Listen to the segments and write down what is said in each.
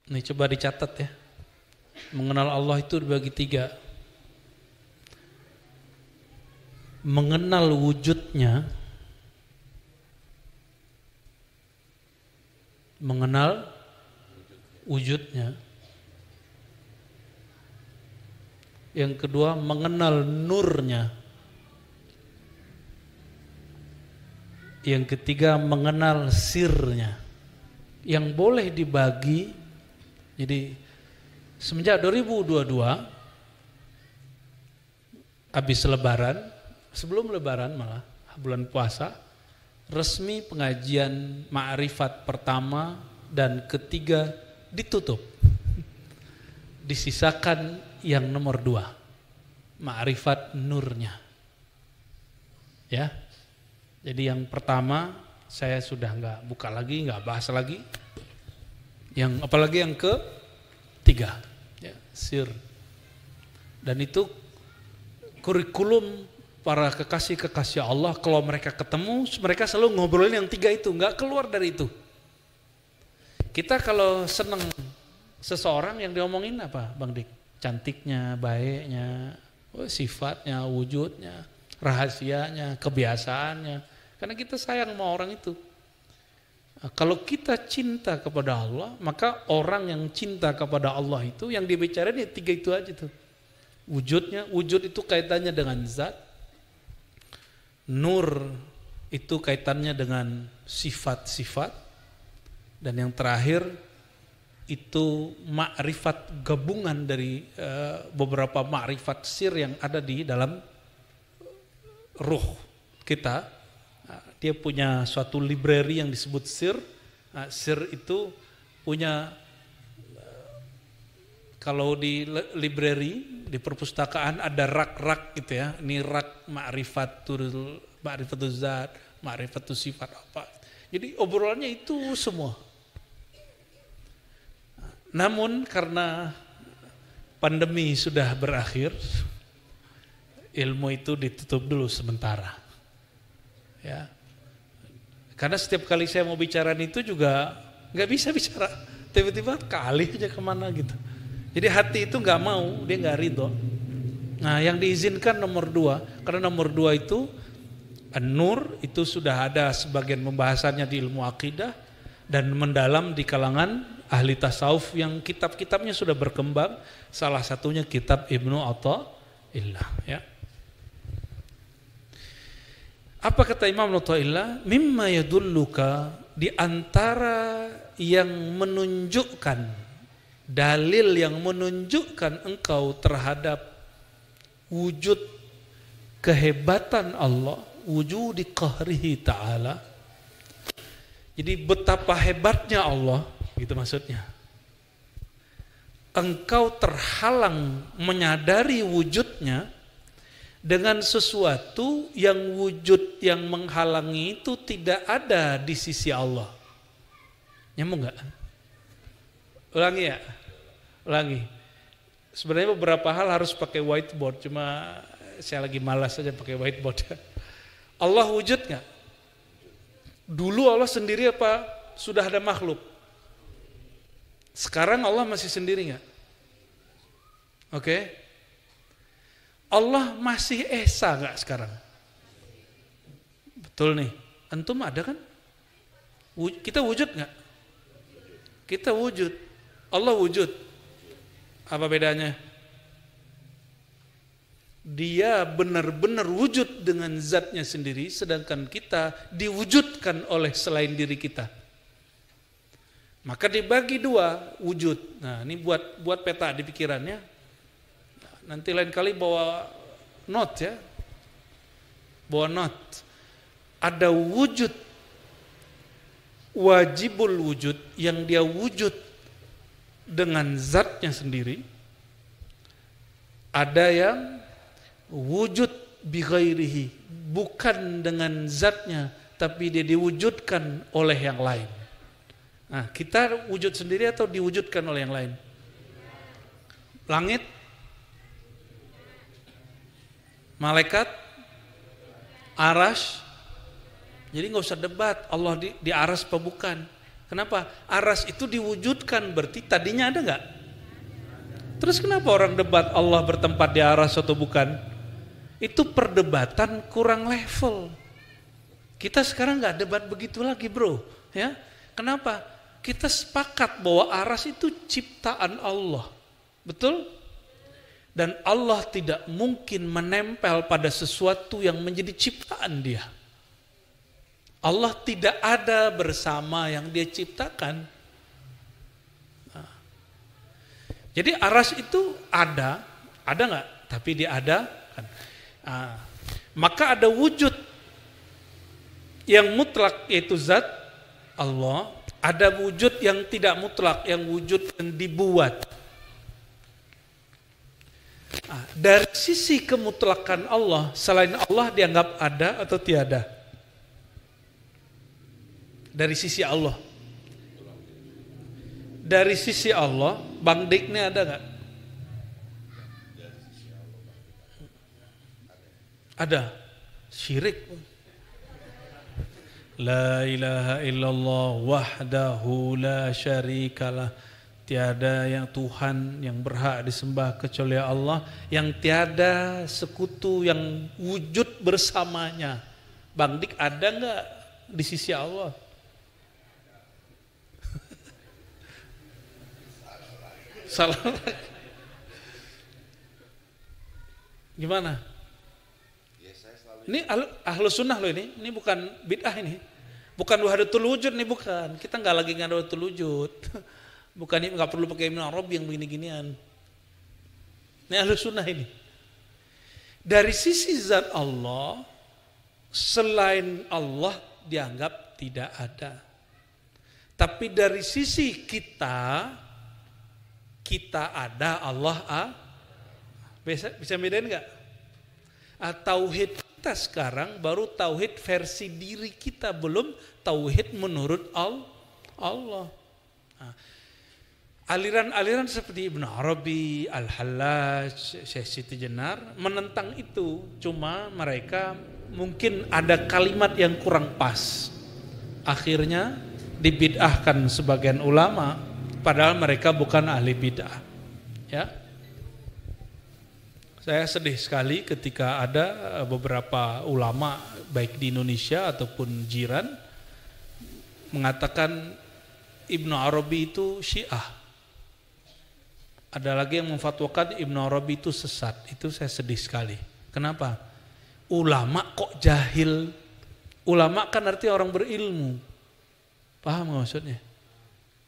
Ini coba dicatat ya. Mengenal Allah itu dibagi 3. Mengenal wujudnya, mengenal wujudnya. Yang kedua, mengenal nurnya. Yang ketiga, mengenal sirnya. Yang boleh dibagi, jadi semenjak 2022 habis lebaran, sebelum lebaran malah bulan puasa, resmi pengajian ma'rifat pertama dan ketiga ditutup. Disisakan yang nomor 2, ma'rifat nurnya. Ya. Jadi yang pertama saya sudah enggak buka lagi, enggak bahas lagi. Yang apalagi yang ketiga, ya, sir. Dan itu kurikulum para kekasih-kekasih Allah, kalau mereka ketemu, mereka selalu ngobrolin yang 3 itu, enggak keluar dari itu. Kita kalau seneng seseorang yang diomongin apa, Bang Dik? Cantiknya, baiknya, sifatnya, wujudnya, rahasianya, kebiasaannya. Karena kita sayang sama orang itu. Kalau kita cinta kepada Allah, maka orang yang cinta kepada Allah itu yang dibicarain ya 3 itu aja tuh. Wujudnya, wujud itu kaitannya dengan zat. Nur itu kaitannya dengan sifat-sifat. Dan yang terakhir itu ma'rifat, gabungan dari beberapa ma'rifat sir yang ada di dalam ruh kita. Dia punya suatu library yang disebut sir. Sir itu punya, kalau di library, di perpustakaan ada rak-rak gitu ya. Ini rak ma'rifatul zat, ma'rifatul sifat apa. Jadi obrolannya itu semua. Namun karena pandemi sudah berakhir, ilmu itu ditutup dulu sementara. Ya. Karena setiap kali saya mau bicara itu juga nggak bisa bicara, tiba-tiba kali aja kemana gitu. Jadi hati itu nggak mau, dia nggak ridho. Nah, yang diizinkan nomor 2, karena nomor 2 itu An-Nur, itu sudah ada sebagian pembahasannya di ilmu akidah dan mendalam di kalangan ahli tasawuf yang kitab-kitabnya sudah berkembang. Salah satunya kitab Ibnu Athaillah, ya. Apa kata Imam Athaillah? Mimma yadulluka, di antara yang menunjukkan, dalil yang menunjukkan engkau terhadap wujud kehebatan Allah, wujudi qahrihi ta'ala. Jadi betapa hebatnya Allah, gitu maksudnya. Engkau terhalang menyadari wujudnya dengan sesuatu yang wujud yang menghalangi itu tidak ada di sisi Allah. Nyambung nggak? Ulangi ya, ulangi. Sebenarnya beberapa hal harus pakai whiteboard, cuma saya lagi malas saja pakai whiteboard. Allah wujud nggak? Dulu Allah sendiri apa sudah ada makhluk? Sekarang Allah masih sendiri nggak? Oke? Allah masih esa nggak sekarang? Betul nih. Antum ada kan? Kita wujud nggak? Kita wujud. Allah wujud. Apa bedanya? Dia benar-benar wujud dengan zatnya sendiri, sedangkan kita diwujudkan oleh selain diri kita. Maka dibagi 2 wujud. Nah, ini buat peta di pikirannya. Nanti lain kali bawa note ya. Bawa note. Ada wujud wajibul wujud yang dia wujud dengan zatnya sendiri. Ada yang wujud bi ghairihi, bukan dengan zatnya tapi dia diwujudkan oleh yang lain. Nah, kita wujud sendiri atau diwujudkan oleh yang lain? Langit, malaikat, arasy. Jadi nggak usah debat Allah di arasy apa bukan. Kenapa? Aras itu diwujudkan, berarti tadinya ada nggak? Terus kenapa orang debat Allah bertempat di aras atau bukan? Itu perdebatan kurang level. Kita sekarang nggak debat begitu lagi, bro. Ya, kenapa? Kita sepakat bahwa aras itu ciptaan Allah, betul? Dan Allah tidak mungkin menempel pada sesuatu yang menjadi ciptaan Dia. Allah tidak ada bersama yang Dia ciptakan. Nah, jadi aras itu ada nggak? Tapi Dia ada. Kan? Nah, maka ada wujud yang mutlak yaitu zat Allah, ada wujud yang tidak mutlak, yang wujud yang dibuat. Nah, dari sisi kemutlakan Allah, selain Allah dianggap ada atau tiada? Dari sisi Allah. Dari sisi Allah, Bang Dik ini ada nggak? Ada. Syirik. La ilaha illallah wahdahu la syarikalah. Tiada yang Tuhan yang berhak disembah kecuali Allah, yang tiada sekutu yang wujud bersamanya. Bang Dik ada nggak di sisi Allah? Salah. Gimana? Ini ahlus sunnah loh ini bukan bid'ah ini. Bukan wahdatul wujud nih, bukan. Kita nggak lagi wahdatul wujud. Bukan, ini nggak perlu pakai Ibnu Arabi yang begini-ginian. Ini ahlus sunnah ini. Dari sisi zat Allah, selain Allah dianggap tidak ada. Tapi dari sisi kita ada, Allah bisa bedain nggak? Tauhid kita sekarang baru tauhid versi diri kita, belum tauhid menurut Allah. Nah, aliran-aliran seperti Ibnu Arabi, Al-Hallaj, Syekh Siti Jenar menentang itu. Cuma mereka mungkin ada kalimat yang kurang pas. Akhirnya dibid'ahkan sebagian ulama, padahal mereka bukan ahli bid'ah. Ya. Saya sedih sekali ketika ada beberapa ulama baik di Indonesia ataupun jiran mengatakan Ibnu Arabi itu Syiah. Ada lagi yang memfatwakan Ibnu Arabi itu sesat. Itu saya sedih sekali. Kenapa? Ulama kok jahil? Ulama kan artinya orang berilmu. Paham gak maksudnya?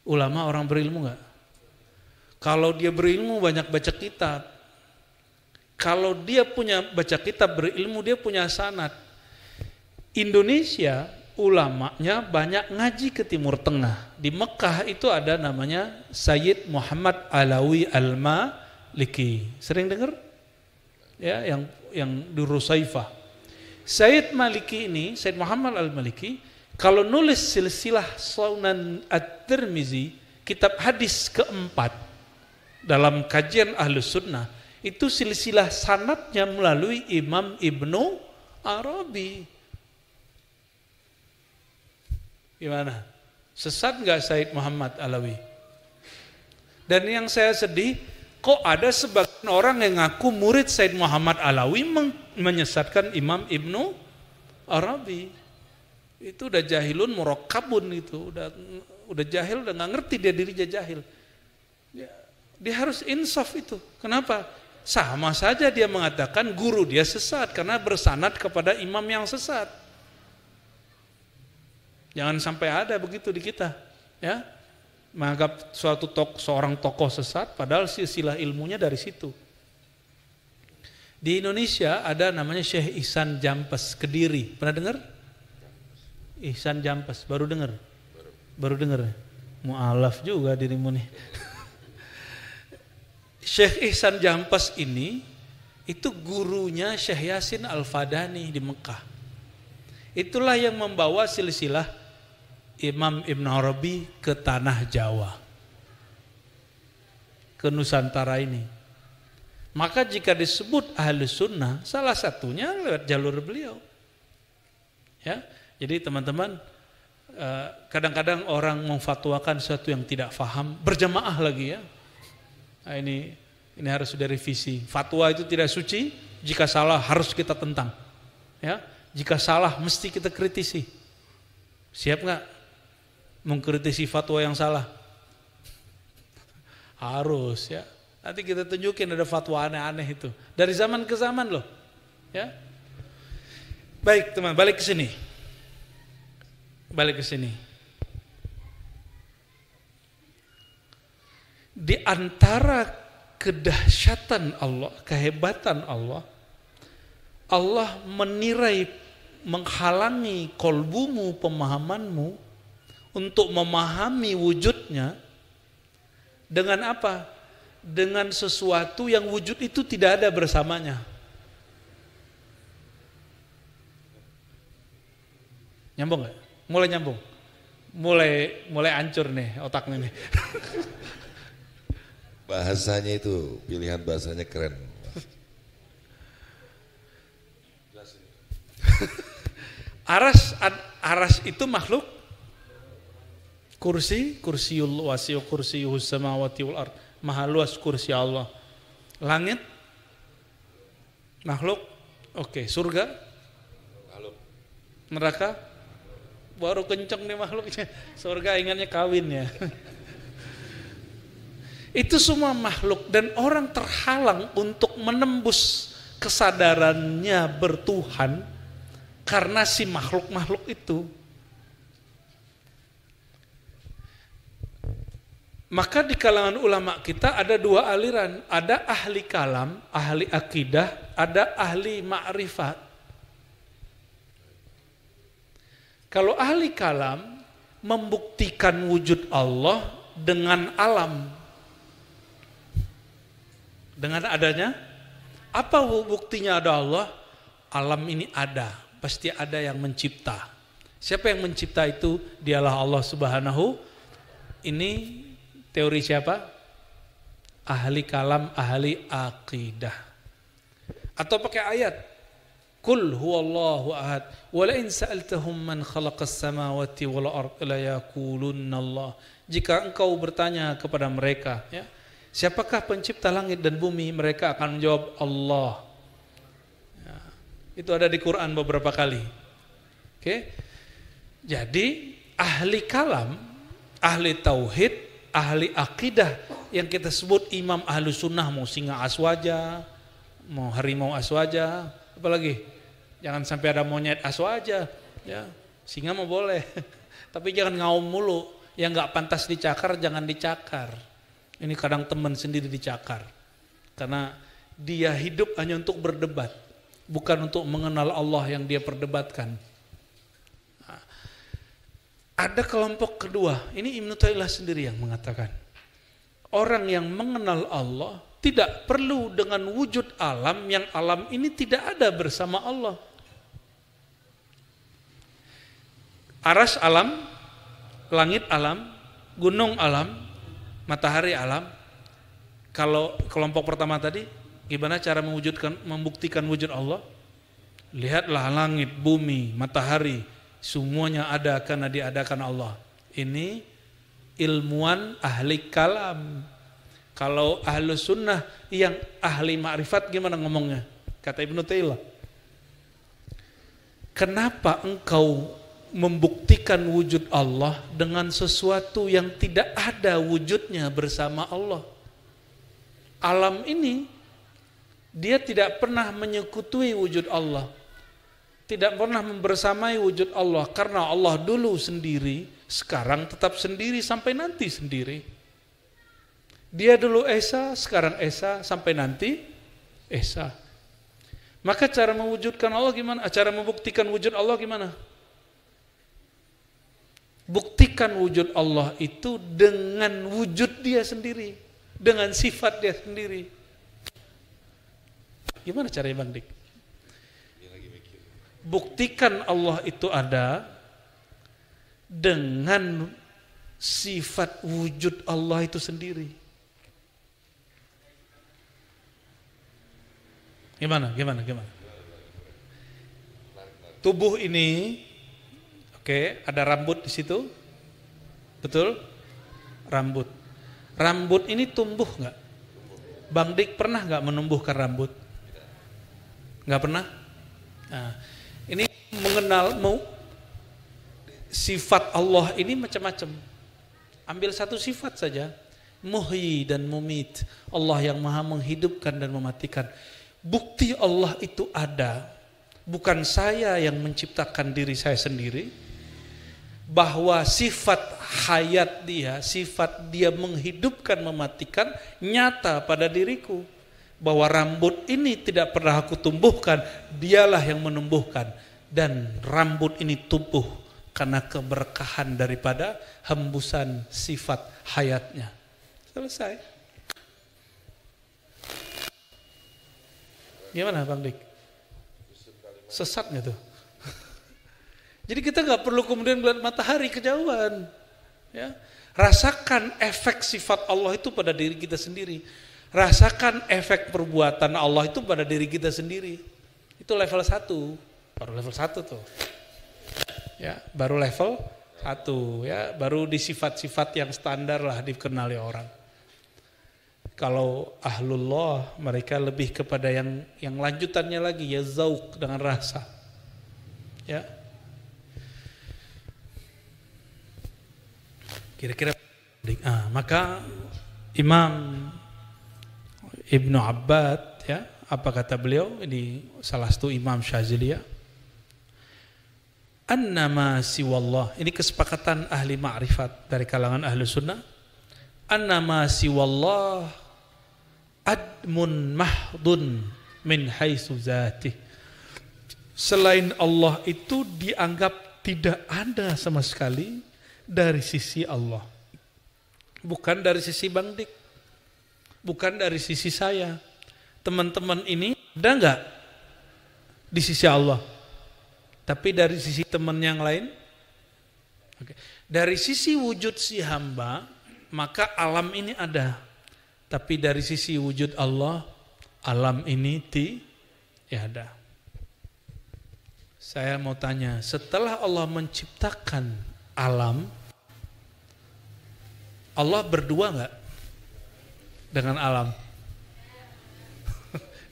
Ulama orang berilmu gak? Kalau dia berilmu banyak baca kitab. Kalau dia punya baca kitab berilmu, dia punya sanad. Indonesia ulamanya banyak ngaji ke Timur Tengah. Di Mekah itu ada namanya Sayyid Muhammad Alawi Al-Maliki. Sering dengar? Ya, yang di Rusaifah. Sayyid Maliki ini, Sayyid Muhammad Al-Maliki, kalau nulis silsilah Sunan At-Tirmizi, kitab hadis keempat dalam kajian Ahlus Sunnah, itu silsilah sanadnya melalui Imam Ibnu Arabi. Gimana? Sesat nggak Said Muhammad Alawi? Dan yang saya sedih, kok ada sebagian orang yang ngaku murid Said Muhammad Alawi menyesatkan Imam Ibnu Arabi. Itu udah jahilun murakkabun itu, udah jahil, udah nggak ngerti dia dirinya jahil. Dia harus insaf itu. Kenapa? Sama saja dia mengatakan guru dia sesat karena bersanad kepada imam yang sesat. Jangan sampai ada begitu di kita, ya. Menganggap seorang tokoh sesat padahal silsilah ilmunya dari situ. Di Indonesia ada namanya Syekh Ihsan Jampes Kediri. Pernah dengar? Ihsan Jampes, baru dengar? Baru dengar. Mu'alaf juga dirimu nih. Syekh Ihsan Jampes ini itu gurunya Syekh Yasin Al-Fadani di Mekah. Itulah yang membawa silsilah Imam Ibn Arabi ke tanah Jawa, ke Nusantara ini. Maka jika disebut ahli sunnah, salah satunya lewat jalur beliau. Ya, jadi teman-teman, Kadang-kadang orang memfatwakan sesuatu yang tidak paham, berjamaah lagi ya. Nah, ini harus sudah revisi. Fatwa itu tidak suci, jika salah harus kita tentang. Ya, jika salah mesti kita kritisi. Siap nggak mengkritisi fatwa yang salah? Harus ya. Nanti kita tunjukin ada fatwa aneh-aneh itu. Dari zaman ke zaman loh. Ya. Baik teman, balik ke sini. Di antara kedahsyatan Allah, kehebatan Allah, Allah menirai, menghalangi kolbumu, pemahamanmu untuk memahami wujudnya dengan apa? Dengan sesuatu yang wujud itu tidak ada bersamanya. Nyambung gak? Mulai nyambung. Mulai hancur nih otaknya nih. Bahasanya itu, pilihan bahasanya keren. Aras itu makhluk. Kursiul wasi'u kursiyuhus samawati wal ard. Maha luas kursi Allah. Langit makhluk. Oke, surga makhluk. Neraka baru kenceng nih makhluknya. Surga ingatnya kawin ya. Itu semua makhluk dan orang terhalang untuk menembus kesadarannya bertuhan karena si makhluk-makhluk itu. Maka di kalangan ulama kita ada dua aliran, ada ahli kalam, ahli akidah, ada ahli ma'rifat. Kalau ahli kalam membuktikan wujud Allah dengan alam. Dengan adanya, apa buktinya ada Allah? Alam ini ada, pasti ada yang mencipta. Siapa yang mencipta itu? Dialah Allah Subhanahu. Ini teori siapa? Ahli kalam, ahli akidah. Atau pakai ayat. Qul huwallahu ahad. Wa la in sa'altahum man khalaqas samawati wal ard la yaqulunna Allah. Jika engkau bertanya kepada mereka, ya, siapakah pencipta langit dan bumi? Mereka akan menjawab Allah. Ya, itu ada di Quran beberapa kali. Oke. Jadi ahli kalam, ahli tauhid, ahli akidah yang kita sebut imam ahlu sunnah, mau singa aswaja, mau harimau aswaja, apalagi jangan sampai ada monyet aswaja, ya singa mau boleh, tapi jangan ngaum mulu, yang nggak pantas dicakar jangan dicakar. Ini kadang teman sendiri dicakar, karena dia hidup hanya untuk berdebat, bukan untuk mengenal Allah yang dia perdebatkan. Nah, ada kelompok kedua, ini Ibnu Taimiyah sendiri yang mengatakan, orang yang mengenal Allah tidak perlu dengan wujud alam, yang alam ini tidak ada bersama Allah. Aras alam, langit alam, gunung alam, matahari alam. Kalau kelompok pertama tadi, gimana cara membuktikan wujud Allah? Lihatlah langit, bumi, matahari, semuanya ada karena diadakan Allah. Ini ilmuwan ahli kalam. Kalau ahlu sunnah yang ahli ma'rifat gimana ngomongnya? Kata Ibnu Taimiyah, kenapa engkau membuktikan wujud Allah dengan sesuatu yang tidak ada wujudnya bersama Allah? Alam ini dia tidak pernah menyekutui wujud Allah, tidak pernah membersamai wujud Allah, karena Allah dulu sendiri, sekarang tetap sendiri, sampai nanti sendiri. Dia dulu Esa, sekarang Esa, sampai nanti Esa. Maka cara mewujudkan Allah gimana? Cara membuktikan wujud Allah gimana? Buktikan wujud Allah itu dengan wujud dia sendiri, dengan sifat dia sendiri. Gimana caranya Bang Dik? Buktikan Allah itu ada dengan sifat wujud Allah itu sendiri. Gimana? Tubuh ini, Oke, ada rambut di situ. Betul? Rambut. Rambut ini tumbuh nggak? Bang Dik pernah nggak menumbuhkan rambut? Nggak pernah? Nah, ini mengenal sifat Allah ini macam-macam. Ambil satu sifat saja. Muhyi dan mumit. Allah yang maha menghidupkan dan mematikan. Bukti Allah itu ada. Bukan saya yang menciptakan diri saya sendiri. Bahwa sifat hayat dia, sifat dia menghidupkan, mematikan, nyata pada diriku. Bahwa rambut ini tidak pernah aku tumbuhkan, dialah yang menumbuhkan. Dan rambut ini tumbuh karena keberkahan daripada hembusan sifat hayatnya. Selesai. Gimana Bang Dik? Sesat nggak tuh? Jadi kita nggak perlu kemudian melihat matahari kejauhan. Ya. Rasakan efek sifat Allah itu pada diri kita sendiri. Rasakan efek perbuatan Allah itu pada diri kita sendiri. Itu level 1. Baru level 1 tuh. Ya, baru level 1 ya, baru di sifat-sifat yang standar lah dikenali orang. Kalau ahlullah mereka lebih kepada yang lanjutannya lagi ya, zauq dengan rasa. Ya. Kira-kira maka Imam Ibnu Abbad ya, apa kata beliau? Ini salah satu Imam Syazili ya. Annama siwallah, ini kesepakatan ahli ma'rifat dari kalangan ahli sunnah. Annama siwallah admun mahdun min haitsu zatih. Selain Allah itu dianggap tidak ada sama sekali dari sisi Allah. Bukan dari sisi Bang Dik. Bukan dari sisi saya. Teman-teman ini ada enggak di sisi Allah? Tapi dari sisi teman yang lain? Oke. Dari sisi wujud si hamba, maka alam ini ada. Tapi dari sisi wujud Allah, alam ini tiada. Saya mau tanya, setelah Allah menciptakan alam, Allah berdua enggak dengan alam?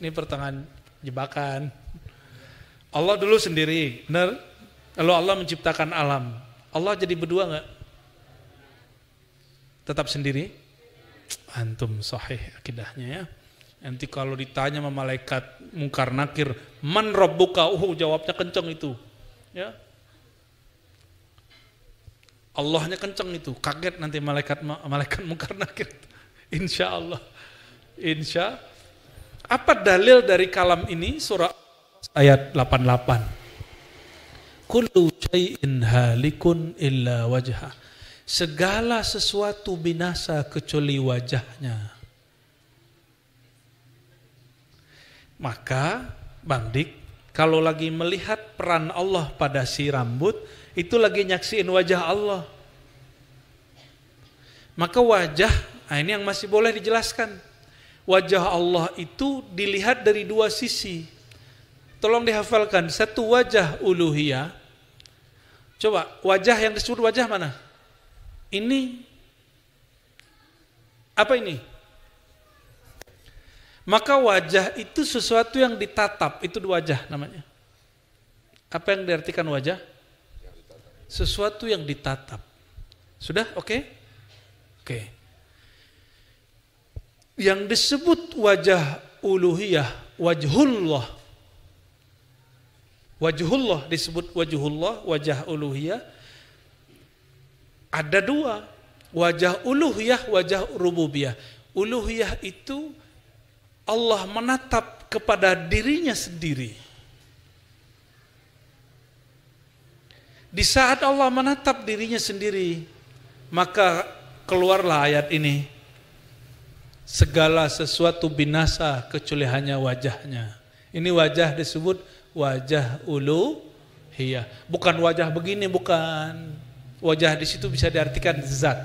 Ini pertanyaan jebakan. Allah dulu sendiri, benar? Lalu Allah menciptakan alam. Allah jadi berdua enggak? Tetap sendiri? Antum sahih akidahnya ya. Nanti kalau ditanya sama malaikat mungkar nakir, man rabbuka? Jawabnya kenceng itu. Ya. Allahnya kenceng itu, kaget nanti malaikat mungkar nakir. Insya Allah. Apa dalil dari kalam ini? Surah ayat 88. Kullu syai'in halikun illa wajhah. Segala sesuatu binasa kecuali wajahnya. Maka Bang Dik, kalau lagi melihat peran Allah pada si rambut, itu lagi nyaksiin wajah Allah. Maka wajah, ini yang masih boleh dijelaskan. Wajah Allah itu dilihat dari dua sisi. Tolong dihafalkan, satu wajah uluhiyah. Coba, wajah yang disebut wajah mana? Ini apa ini? Maka wajah itu sesuatu yang ditatap, itu wajah namanya. Apa yang diartikan wajah? Sesuatu yang ditatap. Sudah? Oke? Oke. Yang disebut wajah uluhiyah, wajhullah. Wajhullah disebut wajhullah, wajah uluhiyah. Ada dua, wajah uluhiyah, wajah rububiyah. Uluhiyah itu Allah menatap kepada dirinya sendiri. Di saat Allah menatap dirinya sendiri, maka keluarlah ayat ini. Segala sesuatu binasa kecuali hanya wajahnya. Ini wajah disebut wajah uluhiyah. Bukan wajah begini, bukan. Wajah di situ bisa diartikan zat.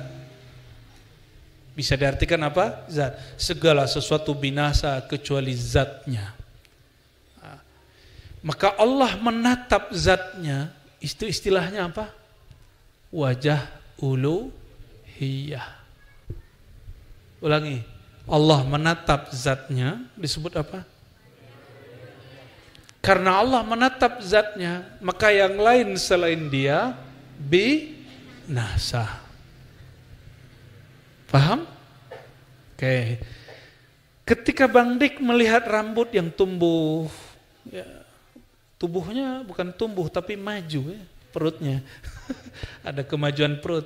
Bisa diartikan apa? Zat. Segala sesuatu binasa kecuali zatnya. Maka Allah menatap zatnya Itu istilahnya apa? Wajah uluhiyah. Ulangi. Allah menatap zatnya disebut apa? Karena Allah menatap zatnya, maka yang lain selain dia binasa. Paham? Oke. Ketika Bang Dik melihat rambut yang tumbuh, ya, tubuhnya bukan tumbuh tapi maju ya, perutnya. Ada kemajuan perut.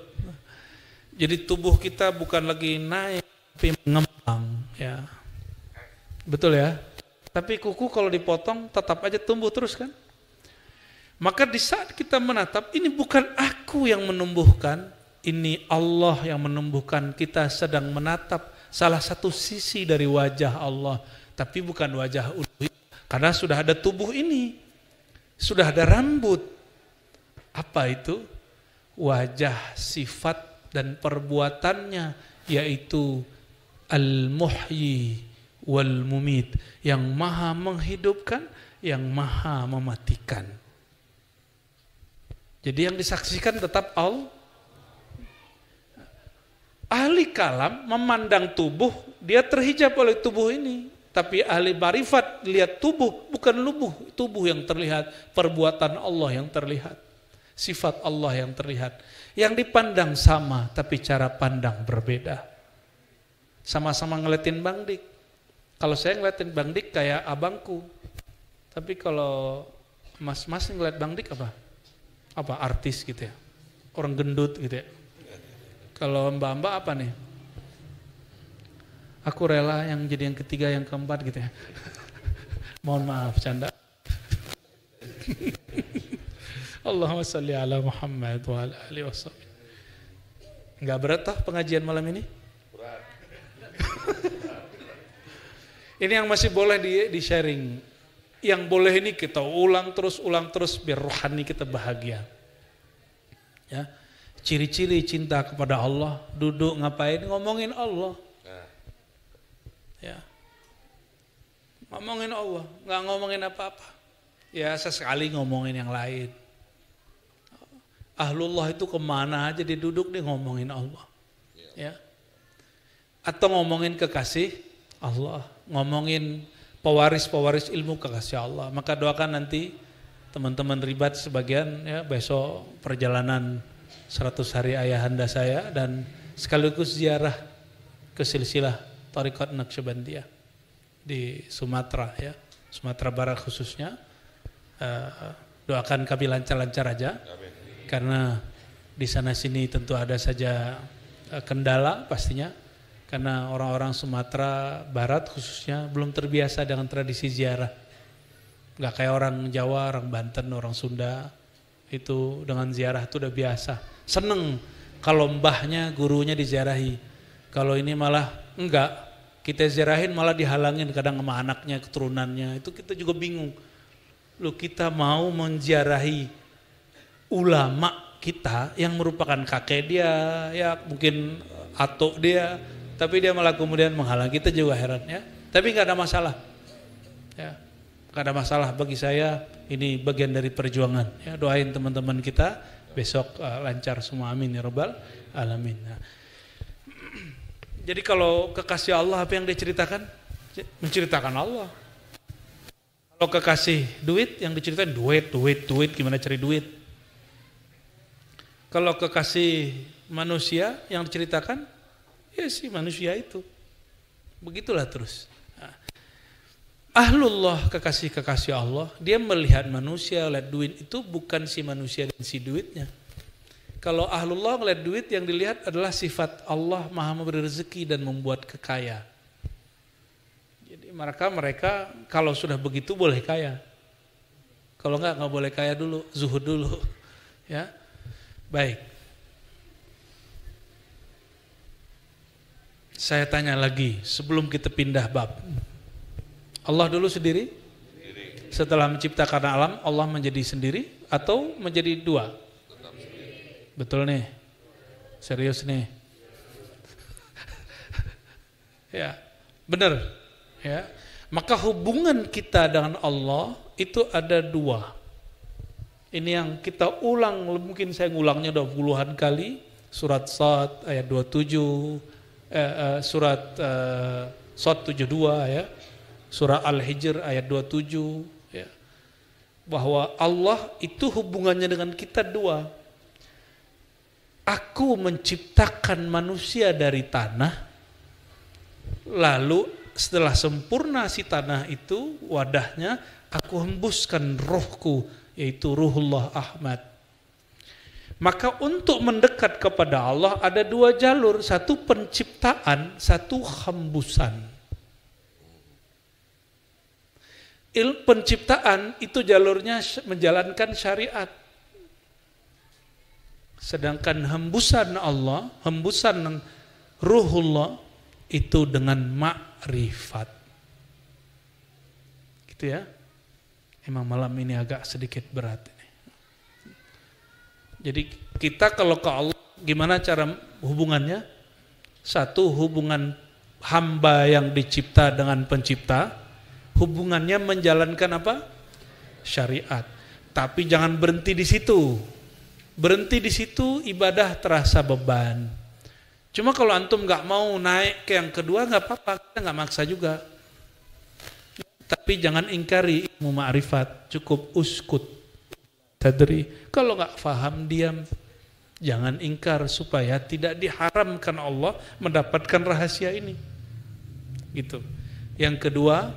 Jadi tubuh kita bukan lagi naik tapi mengembang ya. Betul ya? Tapi kuku kalau dipotong tetap aja tumbuh terus kan? Maka di saat kita menatap, ini bukan aku yang menumbuhkan, ini Allah yang menumbuhkan. Kita sedang menatap salah satu sisi dari wajah Allah, tapi bukan wajah uluhiyah. Karena sudah ada tubuh ini, sudah ada rambut. Apa itu? Wajah, sifat dan perbuatannya, yaitu Al-Muhyi wal-Mumit, yang maha menghidupkan, yang maha mematikan. Jadi yang disaksikan tetap Allah. Ahli kalam memandang tubuh, dia terhijab oleh tubuh ini. Tapi ahli marifat lihat tubuh, bukan tubuh yang terlihat, perbuatan Allah yang terlihat, sifat Allah yang terlihat. Yang dipandang sama, tapi cara pandang berbeda. Sama-sama ngeliatin Bang Dik. Kalau saya ngeliatin Bang Dik kayak abangku. Tapi kalau mas-mas ngeliat Bang Dik apa? Apa artis gitu ya? Orang gendut gitu ya? Kalau mbak-mbak apa nih? Aku rela yang jadi yang ketiga, yang keempat gitu ya. Mohon maaf, canda. Allahumma salli ala Muhammad wa ala alihi wasallam. Enggak berat toh pengajian malam ini? Berat. Ini yang masih boleh di sharing. Yang boleh ini kita ulang terus biar rohani kita bahagia. Ya. Ciri-ciri cinta kepada Allah, duduk ngapain? Ngomongin Allah. Ya. Ngomongin Allah, nggak ngomongin apa-apa. Ya sesekali ngomongin yang lain. Ahlullah itu kemana aja dia duduk dia ngomongin Allah. Ya. Atau ngomongin kekasih Allah, ngomongin pewaris ilmu kekasih Allah. Maka doakan nanti teman-teman ribat sebagian ya besok perjalanan 100 hari ayahanda saya dan sekaligus ziarah ke silsilah Thariqat Naqsyabandiyah di Sumatera ya, Sumatera Barat khususnya. Doakan kami lancar-lancar aja. Amin. Karena di sana sini tentu ada saja kendala pastinya. Karena orang-orang Sumatera Barat khususnya belum terbiasa dengan tradisi ziarah. Gak kayak orang Jawa, orang Banten, orang Sunda itu dengan ziarah itu udah biasa. Seneng kalau mbahnya, gurunya diziarahi. Kalau ini malah enggak, kita ziarahin malah dihalangin kadang sama anaknya, keturunannya. Itu kita juga bingung. Loh kita mau menziarahi ulama kita yang merupakan kakek dia, ya mungkin atuk dia, tapi dia malah kemudian menghalang. Kita juga heran ya. Tapi enggak ada masalah. Ya. Enggak ada masalah bagi saya, ini bagian dari perjuangan. Ya, doain teman-teman kita besok lancar semua, amin ya rabbal alamin. Nah, jadi kalau kekasih Allah apa yang dia ceritakan? Menceritakan Allah. Kalau kekasih duit yang diceritain duit, gimana cari duit. Kalau kekasih manusia yang diceritakan, ya si manusia itu. Begitulah terus. Ahlullah, kekasih-kekasih Allah, dia melihat manusia, lihat duit itu bukan si manusia dan si duitnya. Kalau ahlullah melihat duit, yang dilihat adalah sifat Allah maha memberi rezeki dan membuat kekaya. Jadi mereka kalau sudah begitu boleh kaya. Kalau enggak boleh kaya dulu, zuhud dulu. Ya, baik. Saya tanya lagi sebelum kita pindah bab. Allah dulu sendiri? Setelah menciptakan alam, Allah menjadi sendiri atau menjadi dua? Betul nih? Serius nih? Ya, benar. Ya, maka hubungan kita dengan Allah itu ada dua. Ini yang kita ulang, mungkin saya ngulangnya udah puluhan kali. Surat Shad ayat 27, surat Shad 72 ya. Surah Al-Hijr ayat 27 ya. Bahwa Allah itu hubungannya dengan kita dua. Aku menciptakan manusia dari tanah, lalu setelah sempurna si tanah itu wadahnya, aku hembuskan rohku, yaitu Ruhullah Ahmad. Maka untuk mendekat kepada Allah ada dua jalur, satu penciptaan, satu hembusan. Penciptaan itu jalurnya menjalankan syariat. Sedangkan hembusan Allah, hembusan Ruhullah itu dengan makrifat. Gitu ya. Emang malam ini agak sedikit berat ini. Jadi kita kalau ke Allah gimana cara hubungannya? Satu, hubungan hamba yang dicipta dengan pencipta, hubungannya menjalankan apa? Syariat. Tapi jangan berhenti di situ. Berhenti di situ ibadah terasa beban. Cuma kalau antum nggak mau naik ke yang kedua nggak apa-apa, kita nggak maksa juga. Tapi jangan ingkari ilmu ma'rifat, cukup uskut, tadri. Kalau nggak paham diam, jangan ingkar supaya tidak diharamkan Allah mendapatkan rahasia ini. Gitu. Yang kedua,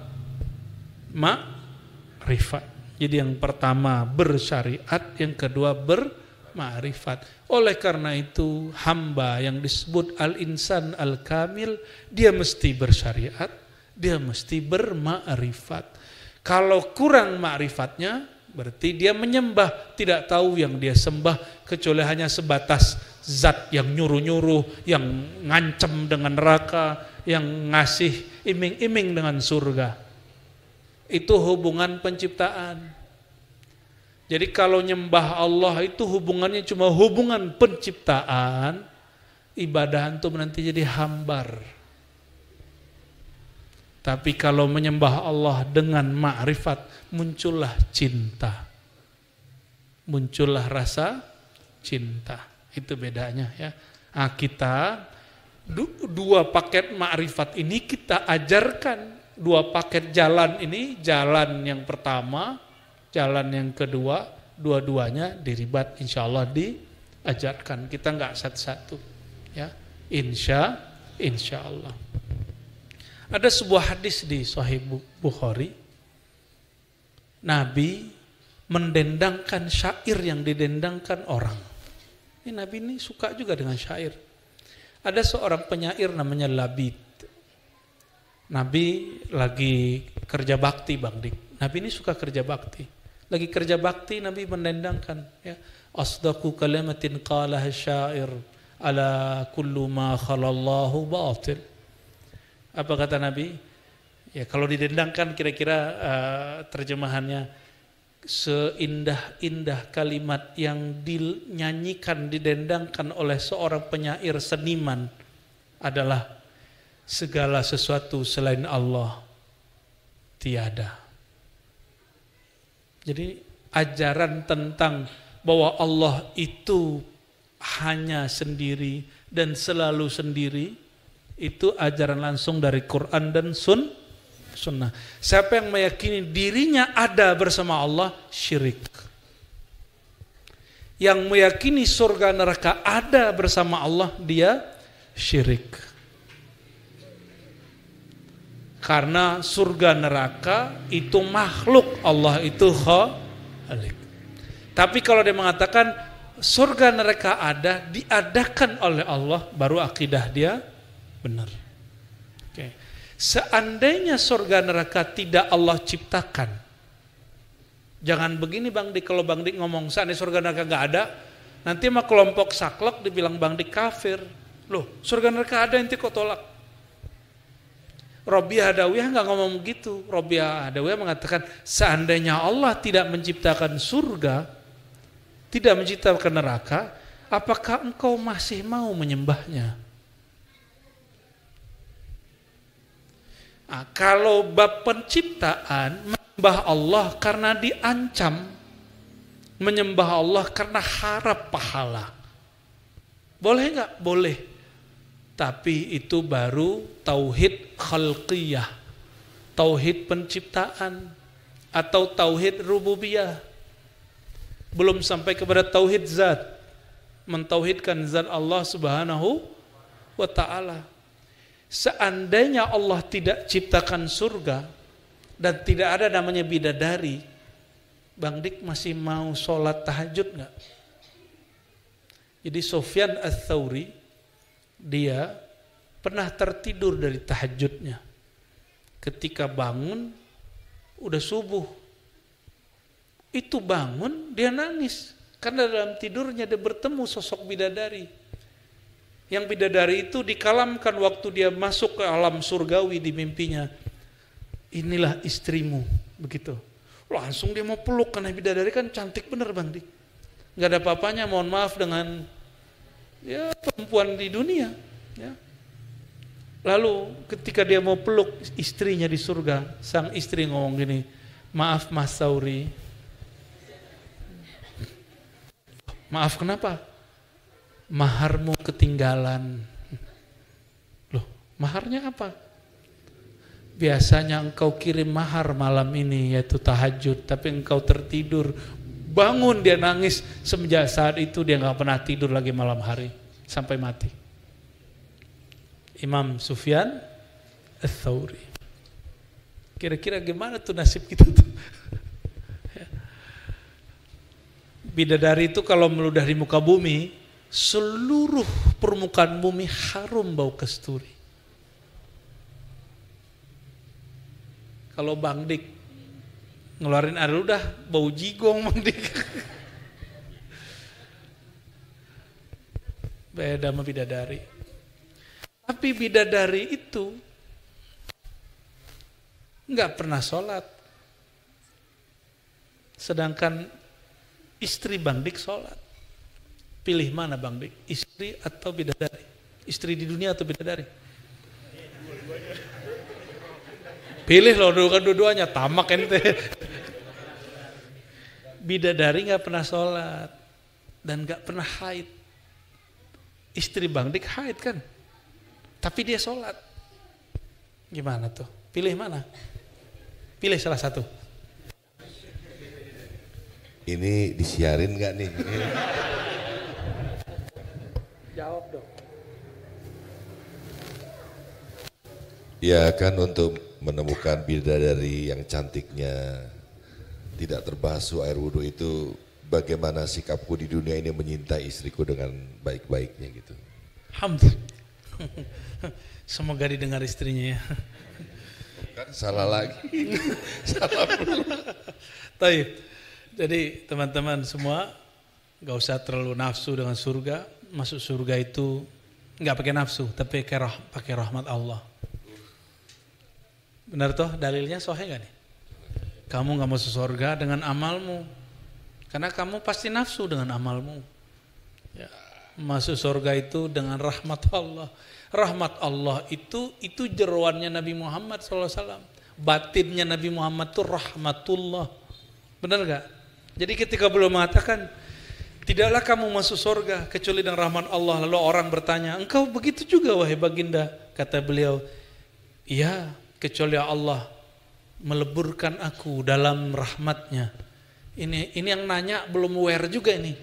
ma'rifat. Jadi yang pertama bersyariat, yang kedua ma'rifat. Oleh karena itu hamba yang disebut al-insan al-kamil, dia mesti bersyariat, dia mesti berma'rifat. Kalau kurang ma'rifatnya, berarti dia menyembah, tidak tahu yang dia sembah kecuali hanya sebatas zat yang nyuruh-nyuruh, yang ngancam dengan neraka, yang ngasih iming-iming dengan surga. Itu hubungan penciptaan. Jadi kalau nyembah Allah itu hubungannya cuma hubungan penciptaan, ibadah antum nanti jadi hambar. Tapi kalau menyembah Allah dengan ma'rifat, muncullah cinta. Muncullah rasa cinta. Itu bedanya ya. Nah, kita dua paket ma'rifat ini kita ajarkan. Dua paket jalan ini, jalan yang pertama, jalan yang kedua, dua-duanya diribat insya Allah diajarkan. Kita enggak satu-satu ya. Insya Allah. Ada sebuah hadis di Sahih Bukhari. Nabi mendendangkan syair yang didendangkan orang. Ini Nabi ini suka juga dengan syair. Ada seorang penyair namanya Labid. Nabi lagi kerja bakti, Bang Dik. Nabi ini suka kerja bakti. Lagi kerja bakti Nabi mendendangkan ya. Asdaqu kalimatin qalaha syair ala kullu ma khalallahu batil. Apa kata Nabi? Ya kalau didendangkan kira-kira terjemahannya, seindah-indah kalimat yang dinyanyikan, didendangkan oleh seorang penyair seniman adalah segala sesuatu selain Allah tiada. Jadi ajaran tentang bahwa Allah itu hanya sendiri dan selalu sendiri, itu ajaran langsung dari Quran dan Sunnah. Siapa yang meyakini dirinya ada bersama Allah, syirik. Yang meyakini surga neraka ada bersama Allah, dia syirik. Karena surga neraka itu makhluk, Allah itu khalik. Tapi kalau dia mengatakan surga neraka ada, diadakan oleh Allah, baru akidah dia benar. Oke. Seandainya surga neraka tidak Allah ciptakan, jangan begini Bang Dik, kalau Bang Dik ngomong seandainya surga neraka nggak ada, nanti mah kelompok saklek dibilang Bang Dik kafir. Loh, surga neraka ada, ente kok tolak? Robiah Adawiyah nggak ngomong gitu. Robiah Adawiyah mengatakan seandainya Allah tidak menciptakan surga, tidak menciptakan neraka, apakah engkau masih mau menyembahnya? Nah, kalau bab penciptaan, menyembah Allah karena diancam, menyembah Allah karena harap pahala. Boleh nggak? Boleh. Tapi itu baru tauhid khalqiyah, tauhid penciptaan, atau tauhid rububiyah. Belum sampai kepada tauhid zat, mentauhidkan zat Allah Subhanahu wa ta'ala. Seandainya Allah tidak ciptakan surga dan tidak ada namanya bidadari, Bang Dik masih mau sholat tahajud nggak? Jadi Sufyan Ats-Tsauri dia pernah tertidur dari tahajudnya. Ketika bangun udah subuh, itu bangun dia nangis karena dalam tidurnya dia bertemu sosok bidadari. Yang bidadari itu dikalamkan waktu dia masuk ke alam surgawi di mimpinya. Inilah istrimu, begitu. Langsung dia mau peluk karena bidadari kan cantik bener Bang Dik. Nggak ada apa-apanya, mohon maaf dengan ya perempuan di dunia. Ya. Lalu ketika dia mau peluk istrinya di surga, sang istri ngomong gini, maaf Mas Sauri. Maaf kenapa? Maharmu ketinggalan. Loh, maharnya apa? Biasanya engkau kirim mahar malam ini yaitu tahajud, tapi engkau tertidur. Bangun dia nangis, semenjak saat itu dia gak pernah tidur lagi malam hari sampai mati. Imam Sufyan Ats-Tsauri. Kira-kira gimana tuh nasib kita tuh? Bidadari itu kalau meludah di muka bumi, seluruh permukaan bumi harum bau kasturi. Kalau Bang Dik ngeluarin air ludah, bau jigong Bang Dik. Beda sama bidadari. Tapi bidadari itu nggak pernah sholat. Sedangkan istri Bang Dik sholat. Pilih mana Bang Dik? Istri atau bidadari? Istri di dunia atau bidadari? Pilih loh, dua-duanya, tamak ente. Bidadari gak pernah sholat dan gak pernah haid. Istri Bang Dik haid kan? Tapi dia sholat. Gimana tuh? Pilih mana? Pilih salah satu. Ini disiarin gak nih? Jawab dong. Ya kan untuk menemukan bidadari yang cantiknya, tidak terbasuh air wudhu itu, bagaimana sikapku di dunia ini menyintai istriku dengan baik-baiknya gitu. Alhamdulillah. Semoga didengar istrinya ya. Kan salah lagi. Salah pula. Taib. Jadi teman-teman semua gak usah terlalu nafsu dengan surga. Masuk surga itu nggak pakai nafsu, tapi pakai rahmat Allah. Benar toh dalilnya sahih nggak nih? Kamu nggak masuk surga dengan amalmu, karena kamu pasti nafsu dengan amalmu. Ya. Masuk surga itu dengan rahmat Allah. Rahmat Allah itu jeroannya Nabi Muhammad SAW. Batinnya Nabi Muhammad itu rahmatullah. Benar nggak? Jadi ketika beliau mengatakan tidaklah kamu masuk surga kecuali dengan rahmat Allah. Lalu orang bertanya, engkau begitu juga wahai baginda? Kata beliau, iya, kecuali Allah meleburkan aku dalam rahmatnya. Ini yang nanya belum aware juga ini.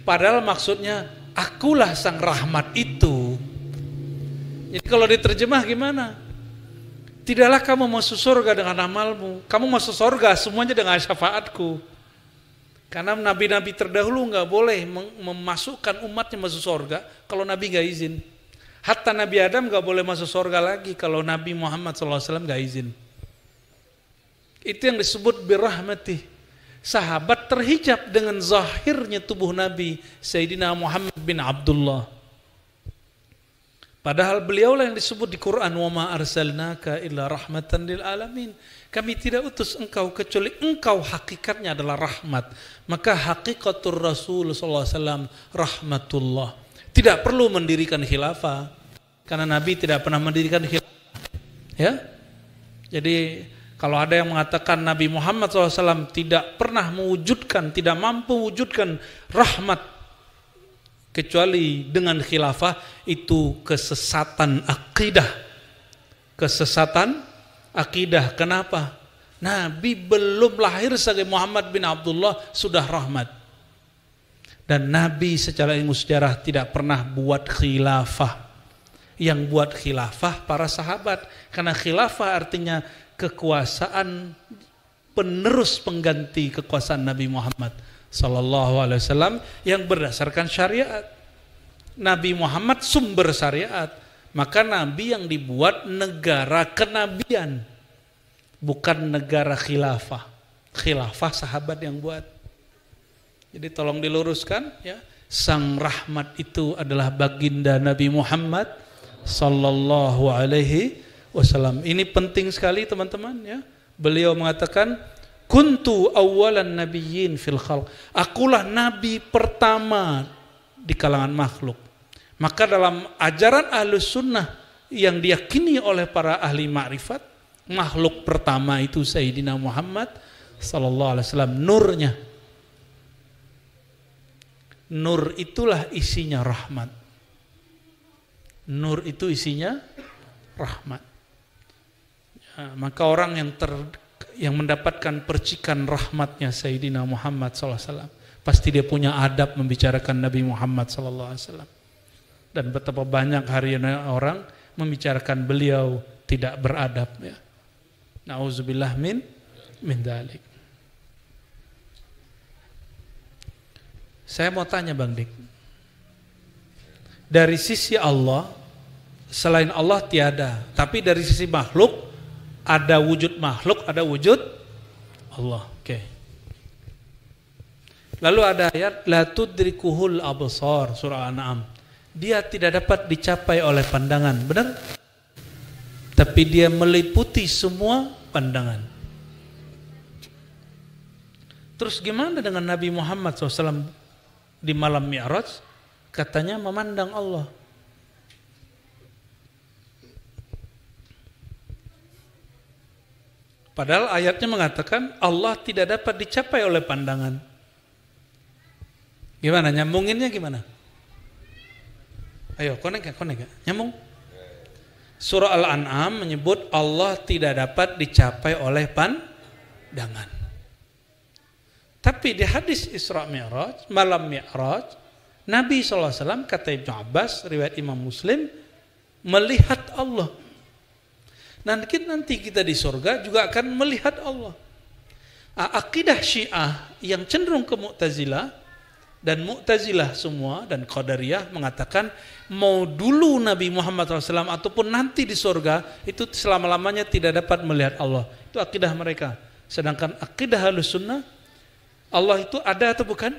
Padahal maksudnya, akulah sang rahmat itu. Jadi kalau diterjemah gimana? Tidaklah kamu masuk surga dengan amalmu. Kamu masuk surga semuanya dengan syafaatku. Karena nabi-nabi terdahulu nggak boleh memasukkan umatnya masuk surga kalau Nabi nggak izin. Hatta Nabi Adam nggak boleh masuk surga lagi kalau Nabi Muhammad SAW nggak izin. Itu yang disebut birahmatih. Sahabat terhijab dengan zahirnya tubuh Nabi Sayyidina Muhammad bin Abdullah. Padahal beliaulah yang disebut di Quran, wa ma arsalnaka illa rahmatan lil alamin. Kami tidak utus engkau kecuali engkau hakikatnya adalah rahmat. Maka hakikatur Rasul sallallahu alaihi wasallam rahmatullah. Tidak perlu mendirikan khilafah karena Nabi tidak pernah mendirikan khilafah. Ya. Jadi Kalau ada yang mengatakan Nabi Muhammad SAW tidak pernah mewujudkan, tidak mampu mewujudkan rahmat kecuali dengan khilafah, itu kesesatan akidah. Kesesatan akidah. Kenapa? Nabi belum lahir sebagai Muhammad bin Abdullah sudah rahmat. Dan Nabi secara ilmu sejarah tidak pernah buat khilafah. Yang buat khilafah para sahabat. Karena khilafah artinya kekuasaan penerus pengganti kekuasaan Nabi Muhammad sallallahu alaihi wasallam yang berdasarkan syariat. Nabi Muhammad sumber syariat, maka nabi yang dibuat negara kenabian, bukan negara khilafah. Khilafah sahabat yang buat. Jadi tolong diluruskan ya, sang rahmat itu adalah baginda Nabi Muhammad sallallahu alaihi wasallam. Ini penting sekali teman-teman ya. Beliau mengatakan kuntu awwalan nabiyyin fil khalq. Akulah nabi pertama di kalangan makhluk. Maka dalam ajaran Ahlus Sunnah yang diyakini oleh para ahli ma'rifat, makhluk pertama itu Sayyidina Muhammad sallallahu alaihi wasallam, nurnya. Nur itulah isinya rahmat. Nur itu isinya rahmat. Maka orang yang mendapatkan percikan rahmatnya Sayyidina Muhammad SAW, pasti dia punya adab membicarakan Nabi Muhammad SAW. Dan betapa banyak hari ini orang membicarakan beliau tidak beradab ya. Nauzubillah min dzalik. Saya mau tanya Bang Dik, dari sisi Allah, selain Allah tiada, tapi dari sisi makhluk, ada wujud makhluk, ada wujud Allah. Oke. Lalu ada ayat la tudrikuhul absar, surah Al-An'am. Dia tidak dapat dicapai oleh pandangan, benar? Tapi dia meliputi semua pandangan. Terus gimana dengan Nabi Muhammad SAW di malam Mi'raj? Katanya memandang Allah. Padahal ayatnya mengatakan Allah tidak dapat dicapai oleh pandangan. Gimana? Nyambunginnya gimana? Ayo, konek ya? Nyambung. Surah Al-An'am menyebut Allah tidak dapat dicapai oleh pandangan. Tapi di hadis Isra Mi'raj, malam Mi'raj, Nabi SAW, kata Ibnu Abbas, riwayat Imam Muslim, melihat Allah. Nanti kita di surga juga akan melihat Allah. Akidah Syiah yang cenderung ke Mu'tazilah, dan Mu'tazilah semua dan Qadariyah mengatakan mau dulu Nabi Muhammad SAW ataupun nanti di surga itu selama-lamanya tidak dapat melihat Allah. Itu akidah mereka. Sedangkan akidah Ahlus Sunnah, Allah itu ada atau bukan?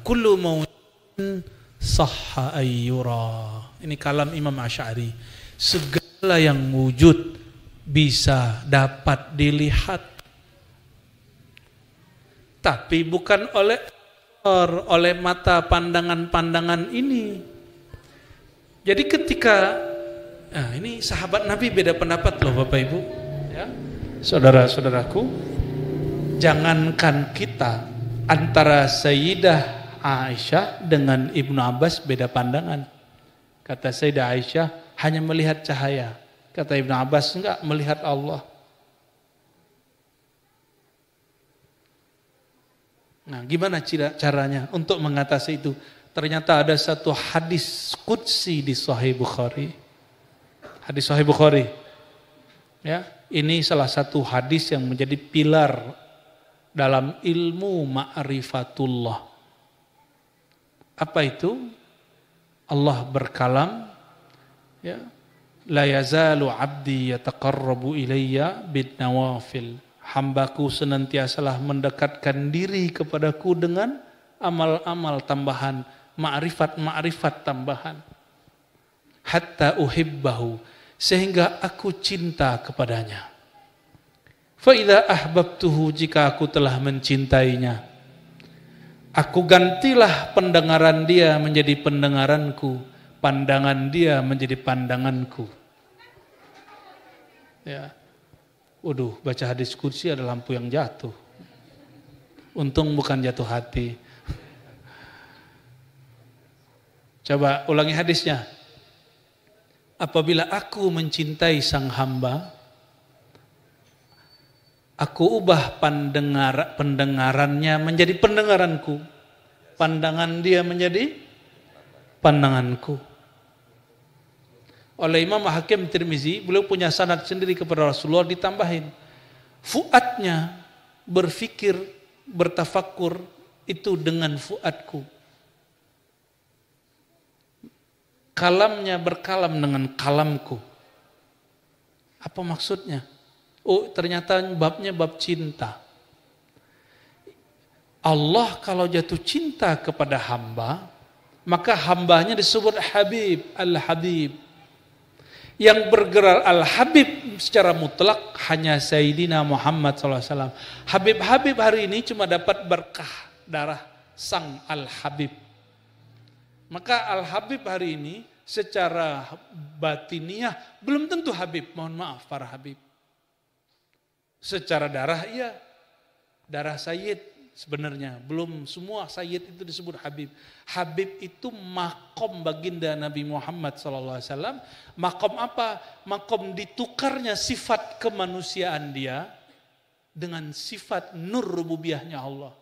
Kullu mawjudin sahha ayyura. Ini kalam Imam Asy'ari. Segala yang wujud bisa dapat dilihat, tapi bukan oleh mata pandangan-pandangan ini. Jadi ketika ini sahabat Nabi beda pendapat loh Bapak Ibu ya. Saudara-saudaraku, jangankan kita, antara Sayyidah Aisyah dengan Ibnu Abbas beda pandangan. Kata Sayyidah Aisyah hanya melihat cahaya. Kata Ibnu Abbas enggak, melihat Allah. Nah, gimana caranya untuk mengatasi itu? Ternyata ada satu hadis qudsi di Sahih Bukhari. Hadis Sahih Bukhari. Ya, ini salah satu hadis yang menjadi pilar dalam ilmu ma'rifatullah. Apa itu? Allah berkalam, ya, la yazalu abdi yataqarrabu ilayya bin nawafil. Hambaku senantiasalah mendekatkan diri kepadaku dengan amal-amal tambahan, ma'rifat tambahan. Hatta uhibbahu, sehingga aku cinta kepadanya. Fa idza ahbabtuhu, jika aku telah mencintainya, aku gantilah pendengaran dia menjadi pendengaranku, pandangan dia menjadi pandanganku. Ya. Waduh, baca hadis kursi ada lampu yang jatuh. Untung bukan jatuh hati. Coba ulangi hadisnya. Apabila aku mencintai sang hamba, aku ubah pendengarannya menjadi pendengaranku. Pandangan dia menjadi pandanganku. Oleh Imam Hakim Tirmizi, beliau punya sanad sendiri kepada Rasulullah, ditambahin. Fuadnya berfikir, bertafakur itu dengan fuadku. Kalamnya berkalam dengan kalamku. Apa maksudnya? Oh, ternyata babnya bab cinta. Allah kalau jatuh cinta kepada hamba, maka hambanya disebut Habib, Al-Habib. Yang bergerak Al-Habib secara mutlak hanya Sayyidina Muhammad SAW. Habib-Habib hari ini cuma dapat berkah darah sang Al-Habib. Maka Al-Habib hari ini secara batiniah belum tentu Habib, mohon maaf para Habib. Secara darah iya, darah Sayyid sebenarnya. Belum semua Sayyid itu disebut Habib. Habib itu makom baginda Nabi Muhammad SAW. Makom apa? Makom ditukarnya sifat kemanusiaan dia dengan sifat nur rububiyahnya Allah.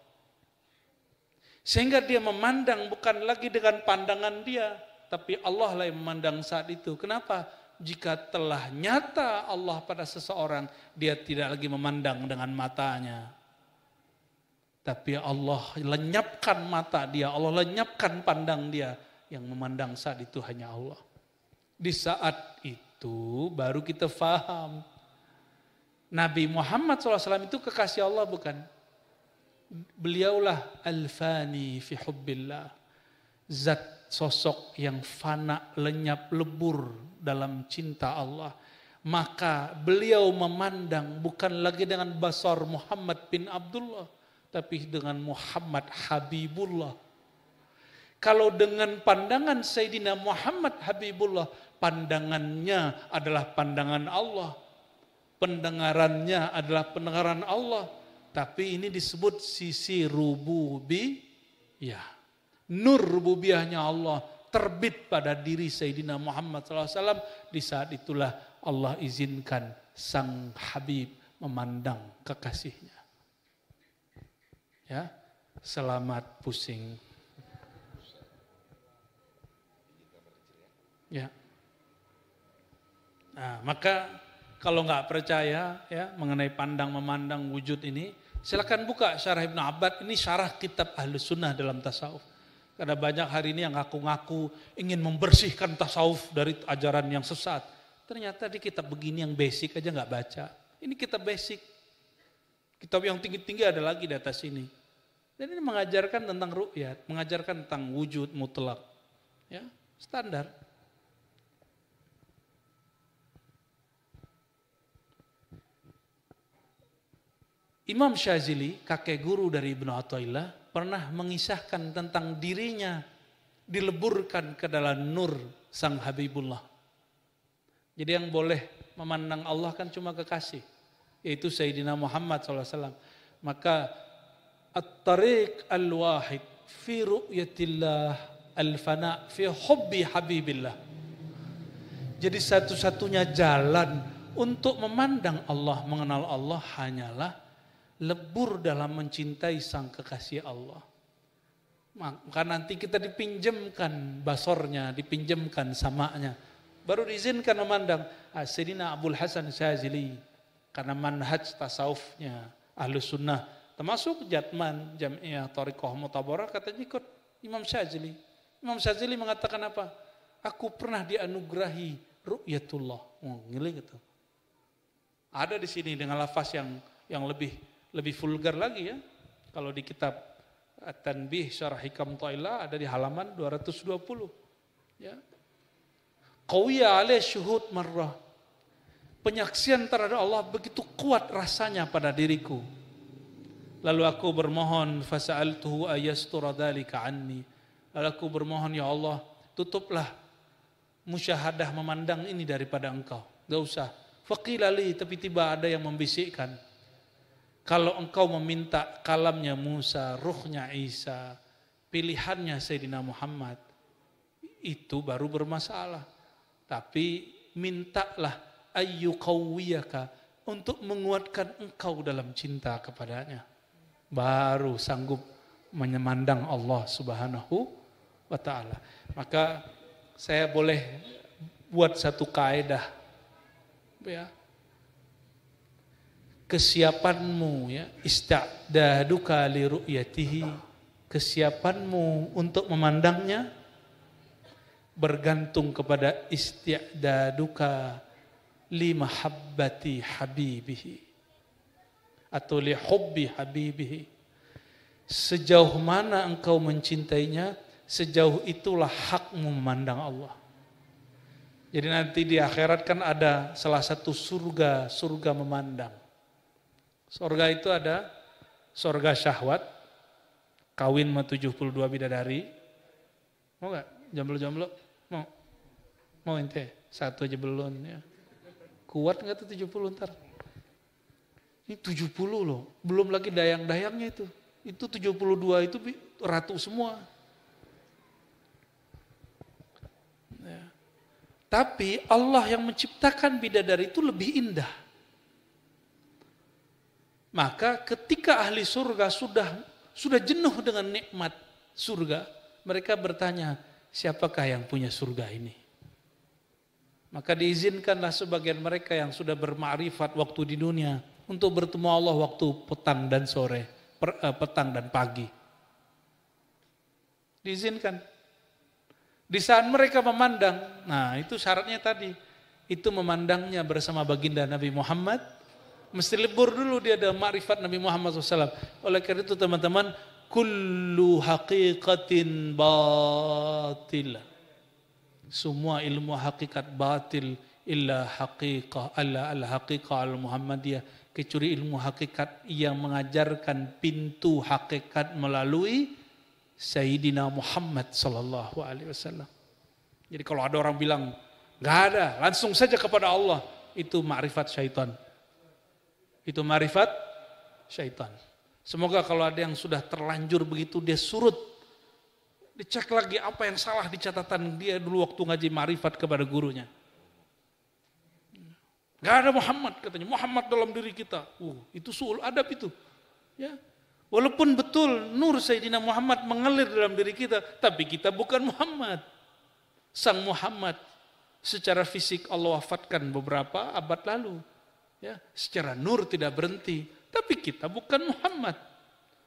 Sehingga dia memandang bukan lagi dengan pandangan dia, tapi Allah lah yang memandang saat itu. Kenapa? Jika telah nyata Allah pada seseorang, dia tidak lagi memandang dengan matanya. Tapi Allah lenyapkan mata dia, Allah lenyapkan pandang dia. Yang memandang saat itu hanya Allah. Di saat itu baru kita faham. Nabi Muhammad SAW itu kekasih Allah bukan? Beliaulah al-fani fi hubbillah. Zat sosok yang fana, lenyap, lebur dalam cinta Allah. Maka beliau memandang bukan lagi dengan basar Muhammad bin Abdullah, tapi dengan Muhammad Habibullah. Kalau dengan pandangan Sayyidina Muhammad Habibullah, pandangannya adalah pandangan Allah. Pendengarannya adalah pendengaran Allah. Tapi ini disebut sisi rububiyah. Nur rububiyahnya Allah terbit pada diri Sayyidina Muhammad SAW. Di saat itulah Allah izinkan sang Habib memandang kekasihnya. Ya, selamat pusing. Ya. Nah, maka kalau nggak percaya ya mengenai pandang memandang wujud ini, silakan buka syarah Ibnu Abbad. Ini syarah kitab Ahlus Sunnah dalam tasawuf. Karena banyak hari ini yang ngaku-ngaku ingin membersihkan tasawuf dari ajaran yang sesat. Ternyata di kitab begini yang basic aja nggak baca. Ini kitab basic. Kitab yang tinggi-tinggi ada lagi di atas ini. Dan ini mengajarkan tentang ru'yat, mengajarkan tentang wujud mutlak. Ya, standar. Imam Syazili, kakek guru dari Ibnu Athaillah, pernah mengisahkan tentang dirinya dileburkan ke dalam nur sang Habibullah. Jadi yang boleh memandang Allah kan cuma kekasih, yaitu Sayyidina Muhammad SAW. Maka at-tariq al-wahid fi ru'yatillah al-fana fi hubbi habibillah. Jadi satu-satunya jalan untuk memandang Allah, mengenal Allah hanyalah lebur dalam mencintai sang kekasih Allah. Maka nanti kita dipinjamkan basornya, dipinjamkan samanya. Baru diizinkan memandang. Sayyidina Abul Hasan Syazili, karena manhaj tasawufnya Ahlus Sunnah, termasuk Jatman, Jami'ah, Thariqah, Mutabarah, katanya ikut Imam Syazili. Imam Syazili mengatakan apa? Aku pernah dianugerahi ru'yatullah. Ngeli gitu. Ada di sini dengan lafaz yang lebih vulgar lagi ya. Kalau di kitab At-Tanbih Syarah Hikam Thailah ada di halaman 220. Ya. Qawiyya alaih syuhud marrah. Penyaksian terhadap Allah begitu kuat rasanya pada diriku. Lalu aku bermohon fasa'altuhu ayastura dzalika anni. Lalu aku bermohon, ya Allah, tutuplah musyahadah memandang ini daripada engkau. Enggak usah. Faqila li, tapi tiba ada yang membisikkan, kalau engkau meminta kalamnya Musa, ruhnya Isa, pilihannya Sayyidina Muhammad, itu baru bermasalah. Tapi mintalah ayyukawiyaka, untuk menguatkan engkau dalam cinta kepadanya. Baru sanggup menyemandang Allah Subhanahu wa ta'ala. Maka saya boleh buat satu kaedah, ya, kesiapanmu, ya, ista'daduka li ru'yatihi, kesiapanmu untuk memandangnya bergantung kepada isti'daduka li mahabbati habibihi atau li hubbi habibihi. Sejauh mana engkau mencintainya, sejauh itulah hakmu memandang Allah. Jadi nanti di akhirat kan ada salah satu surga memandang. Surga itu ada surga syahwat, kawin sama 72 bidadari. Mau gak? Jomblo-jomblo? Mau ente? Satu aja belum ya. Kuat gak tuh 70 ntar? Ini 70 loh, belum lagi dayang-dayangnya itu. Itu 72 itu ratu semua. Ya. Tapi Allah yang menciptakan bidadari itu lebih indah. Maka ketika ahli surga sudah jenuh dengan nikmat surga, mereka bertanya, siapakah yang punya surga ini? Maka diizinkanlah sebagian mereka yang sudah bermakrifat waktu di dunia untuk bertemu Allah waktu petang dan sore, petang dan pagi. Diizinkan. Di saat mereka memandang, nah itu syaratnya tadi, itu memandangnya bersama baginda Nabi Muhammad, mesti lebur dulu dia ada makrifat Nabi Muhammad SAW. Oleh karena itu teman-teman, kullu haqiqatin batil, semua ilmu hakikat batil illa haqiqah al-haqiqah al-Muhammadiyah, kecuali ilmu hakikat yang mengajarkan pintu hakikat melalui Sayyidina Muhammad sallallahu alaihi wasallam. Jadi kalau ada orang bilang enggak ada, langsung saja kepada Allah, itu ma'rifat syaitan. Itu ma'rifat syaitan. Semoga kalau ada yang sudah terlanjur begitu dia surut, dicek lagi apa yang salah di catatan dia dulu waktu ngaji ma'rifat kepada gurunya. Enggak ada Muhammad katanya, Muhammad dalam diri kita. Itu suul adab itu. Ya. Walaupun betul nur Sayyidina Muhammad mengalir dalam diri kita, tapi kita bukan Muhammad. Sang Muhammad secara fisik Allah wafatkan beberapa abad lalu. Ya, secara nur tidak berhenti, tapi kita bukan Muhammad.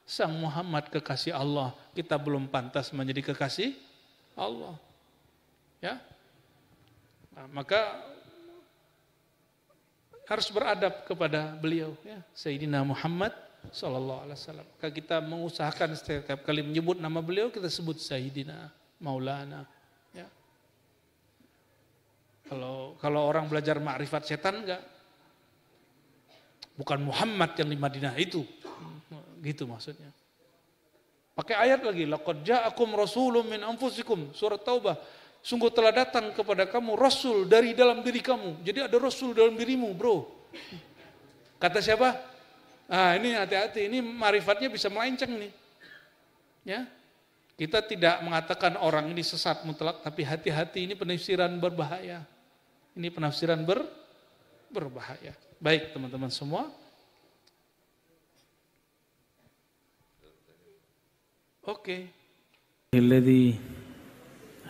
Sang Muhammad kekasih Allah, kita belum pantas menjadi kekasih Allah. Ya. Nah, maka harus beradab kepada beliau, ya, Sayyidina Muhammad sallallahu alaihi wasallam. Maka kita mengusahakan setiap kali menyebut nama beliau kita sebut Sayyidina, Maulana, ya. Kalau orang belajar ma'rifat setan enggak, bukan Muhammad yang di Madinah itu, gitu maksudnya. Pakai ayat lagi, laqad ja'akum rasulun min anfusikum, surat Taubah. Sungguh telah datang kepada kamu rasul dari dalam diri kamu. Jadi ada rasul dalam dirimu, bro. Kata siapa? Ini hati-hati, ini ma'rifatnya bisa melenceng nih. Ya. Kita tidak mengatakan orang ini sesat mutlak, tapi hati-hati, ini penafsiran berbahaya. Ini penafsiran berbahaya. Baik teman-teman semua. Oke. الذي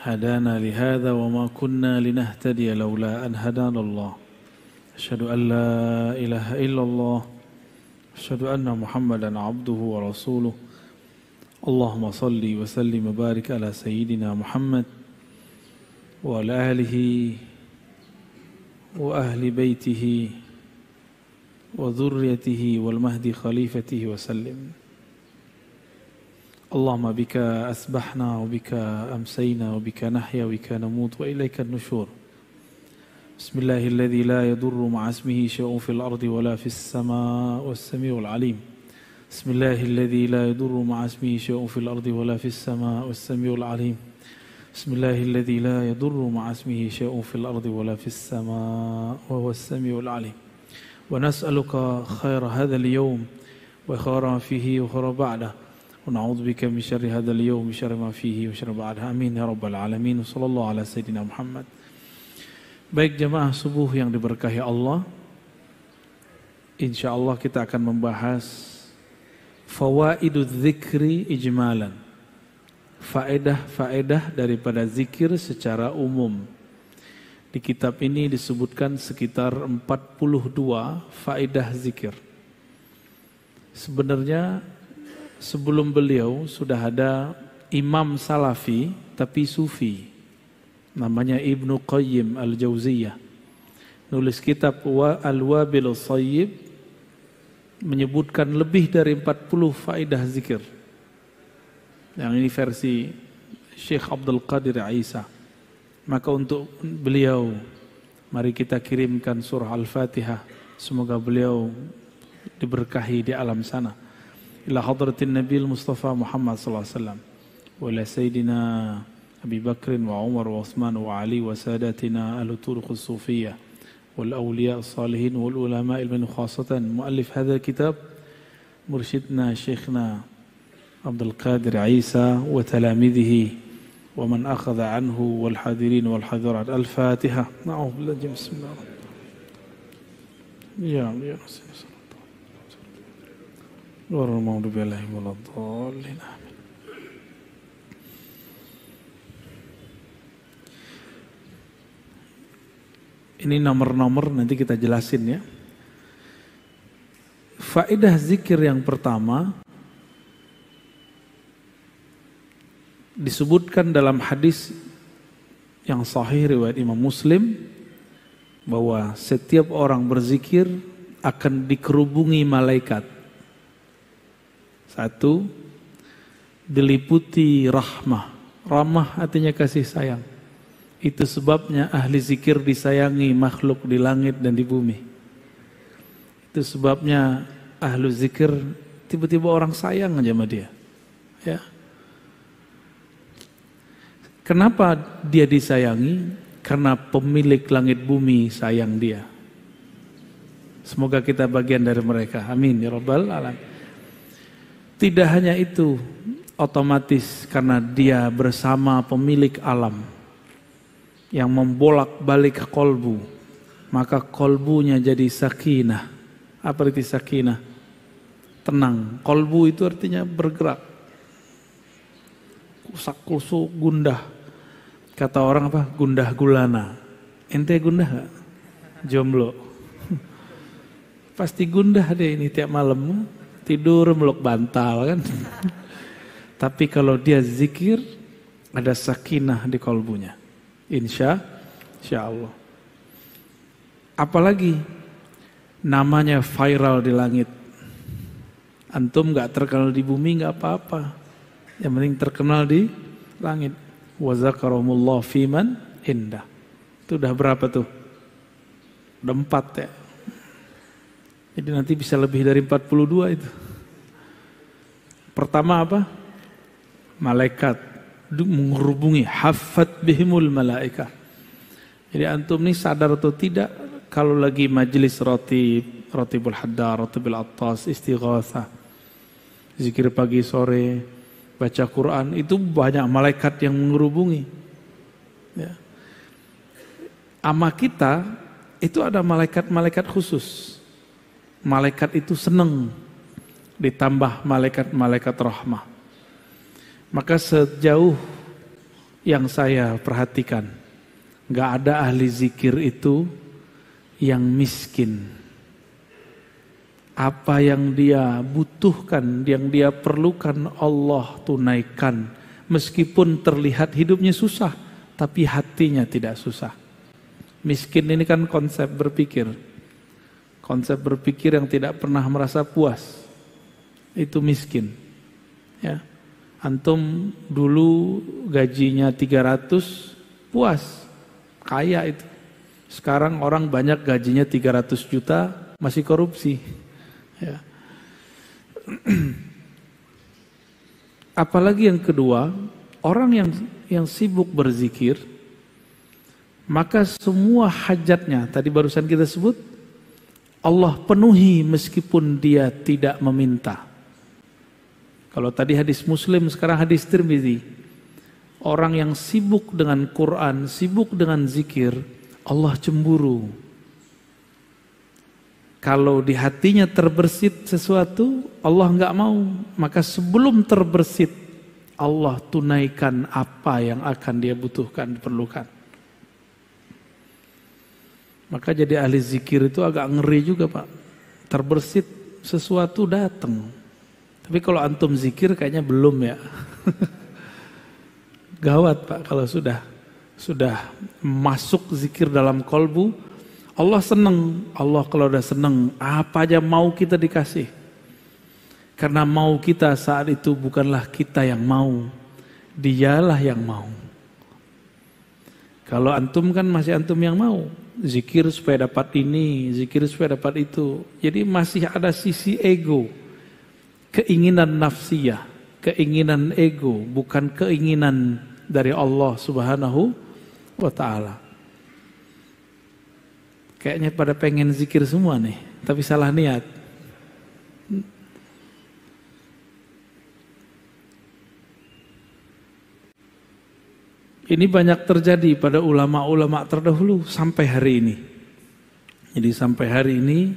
هدانا لهذا وما كنا لنهتدي لولا أن هدانا الله أشهد أن لا إله إلا الله أشهد أن محمدا عبده ورسوله اللهم صل وسلم وبارك على سيدنا محمد وعلى آله وأهل بيته وذريته والمهد خليفته وسلم اللهم بك أسبحنا وبك أمسينا وبك نحيا وبك نموت وإليك النشور بسم الله الذي لا يضر مع اسمه شيء في الأرض ولا في السماء والسميع العليم بسم الله الذي لا يضر مع اسمه شيء في الأرض ولا في السماء والسميع العليم Bismillahilladzi la yadurru ma'a ismihi syai'un fil ardi wala fis sama' wa huwas samiul alim. Wa nas'aluka khaira hadzal yawm wa khaira ma fihi wa khaira ba'dah. Wa na'udzubika min syarri hadzal yawm wa syarri ma fihi wa syarri ba'dah. Amin ya rabbal alamin. Sallallahu ala sayyidina Muhammad. Baik jemaah subuh yang diberkahi Allah, insyaallah kita akan membahas fawaidudz dzikri ijmalan. Faedah-faedah daripada zikir secara umum. Di kitab ini disebutkan sekitar 42 faedah zikir. Sebenarnya sebelum beliau sudah ada imam salafi tapi sufi. Namanya Ibnu Qayyim Al-Jauziyah. Nulis kitab Al-Wabilus Shayyib, menyebutkan lebih dari 40 faedah zikir. Yang ini versi Syekh Abdul Qadir Isa. Maka untuk beliau, mari kita kirimkan surah Al-Fatihah. Semoga beliau diberkahi di alam sana. Ila hadratin Nabi Mustafa Muhammad sallallahu alaihi wasallam. Wa ila Sayyidina Abi Bakr wa Umar wa Uthman wa Ali wa sadatina ahlu turuq as-sufiyah wal awliya as-salihin wal ulama ilmin khasatan. Muallif hadha kitab mursyidna Syekhna Abdul Qadir Isa wa talamidhihi wa man akhadha anhu wal hadirin wal hadirat. Al-Fatihah. Na'udzubillahi bismillah. Ya Warahmatullahi wabarakatuh. Ini nomor-nomor nanti kita jelasin ya. Faedah zikir yang pertama disebutkan dalam hadis yang sahih riwayat Imam Muslim bahwa setiap orang berzikir akan dikerubungi malaikat. Satu, diliputi rahmah. Rahmah artinya kasih sayang. Itu sebabnya ahli zikir disayangi makhluk di langit dan di bumi. Itu sebabnya ahli zikir tiba-tiba orang sayang aja sama dia. Ya. Kenapa dia disayangi? Karena pemilik langit bumi sayang dia. Semoga kita bagian dari mereka. Amin ya rabbal alamin. Tidak hanya itu, otomatis karena dia bersama pemilik alam yang membolak-balik kolbu, maka kolbunya jadi sakinah. Apa arti sakinah? Tenang. Kolbu itu artinya bergerak. Kusak-kusuk, gundah. Kata orang apa? Gundah gulana. Ente gundah gak? Jomblo. Pasti gundah deh ini tiap malam. Tidur meluk bantal kan. Tapi kalau dia zikir, ada sakinah di kolbunya. Insya Allah. Apalagi namanya viral di langit. Antum gak terkenal di bumi gak apa-apa. Yang penting terkenal di langit. Wa zakarahumullah fiman indah. Itu udah berapa tuh? Udah 4 ya. Jadi nanti bisa lebih dari 42 itu. Pertama apa? Malaikat menghubungi, hafat bihimul malaika. Jadi antum nih sadar atau tidak, kalau lagi majelis rotibul haddar, rotibul attas, istighatsah, zikir pagi sore, baca Quran, itu banyak malaikat yang menghubungi. Ya. Ama kita itu ada malaikat-malaikat khusus. Malaikat itu senang ditambah malaikat-malaikat rahmah. Maka sejauh yang saya perhatikan, gak ada ahli zikir itu yang miskin. Apa yang dia butuhkan, yang dia perlukan Allah tunaikan. Meskipun terlihat hidupnya susah, tapi hatinya tidak susah. Miskin ini kan konsep berpikir. Konsep berpikir yang tidak pernah merasa puas. Itu miskin. Ya. Antum dulu gajinya 300, puas. Kaya itu. Sekarang orang banyak gajinya 300 juta, masih korupsi. Ya. Apalagi yang kedua, orang yang sibuk berzikir, maka semua hajatnya, tadi barusan kita sebut, Allah penuhi meskipun dia tidak meminta. Kalau tadi hadis Muslim, sekarang hadis Tirmidzi. Orang yang sibuk dengan Quran, sibuk dengan zikir, Allah cemburu. Kalau di hatinya terbersit sesuatu, Allah nggak mau. Maka sebelum terbersit, Allah tunaikan apa yang akan dia butuhkan, diperlukan. Maka jadi ahli zikir itu agak ngeri juga Pak. Terbersit sesuatu datang. Tapi kalau antum zikir kayaknya belum ya. Gawat Pak kalau sudah masuk zikir dalam kolbu, Allah senang. Allah kalau udah senang, apa aja mau kita dikasih. Karena mau kita saat itu bukanlah kita yang mau, dialah yang mau. Kalau antum kan masih antum yang mau, zikir supaya dapat ini, zikir supaya dapat itu. Jadi masih ada sisi ego, keinginan nafsiyah, keinginan ego, bukan keinginan dari Allah Subhanahu wa ta'ala. Kayaknya pada pengen zikir semua nih, tapi salah niat. Ini banyak terjadi pada ulama-ulama terdahulu sampai hari ini. Jadi sampai hari ini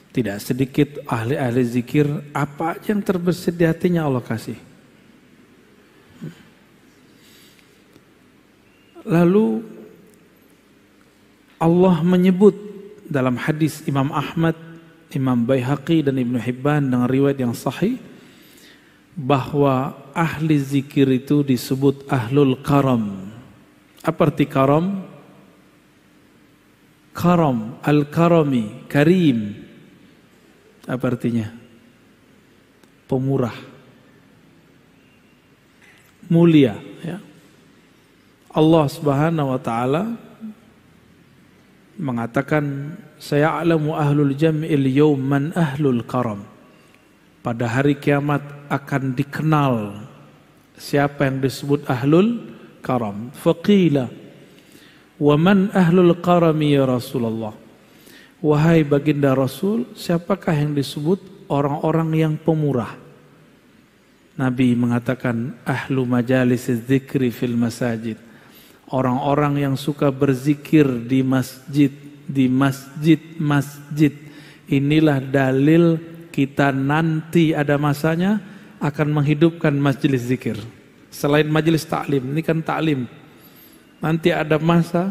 tidak sedikit ahli-ahli zikir, apa yang terbersit di hatinya Allah kasih. Lalu Allah menyebut dalam hadis Imam Ahmad, Imam Baihaqi dan Ibnu Hibban dengan riwayat yang sahih bahwa ahli zikir itu disebut ahlul karam. Apa arti karam? Karam, al-karami, karim. Apa artinya? Pemurah, mulia, ya. Allah Subhanahu wa taala mengatakan, saya'lamu ahlul jam'il yawm man ahlul karam. Pada hari kiamat akan dikenal siapa yang disebut ahlul karam. Faqila wa man ahlul karami ya Rasulullah. Wahai baginda Rasul, siapakah yang disebut orang-orang yang pemurah? Nabi mengatakan ahlu majalis dzikri fil masajid. Orang-orang yang suka berzikir di masjid, masjid. Inilah dalil kita nanti ada masanya akan menghidupkan majelis zikir. Selain majelis taklim, ini kan taklim. Nanti ada masa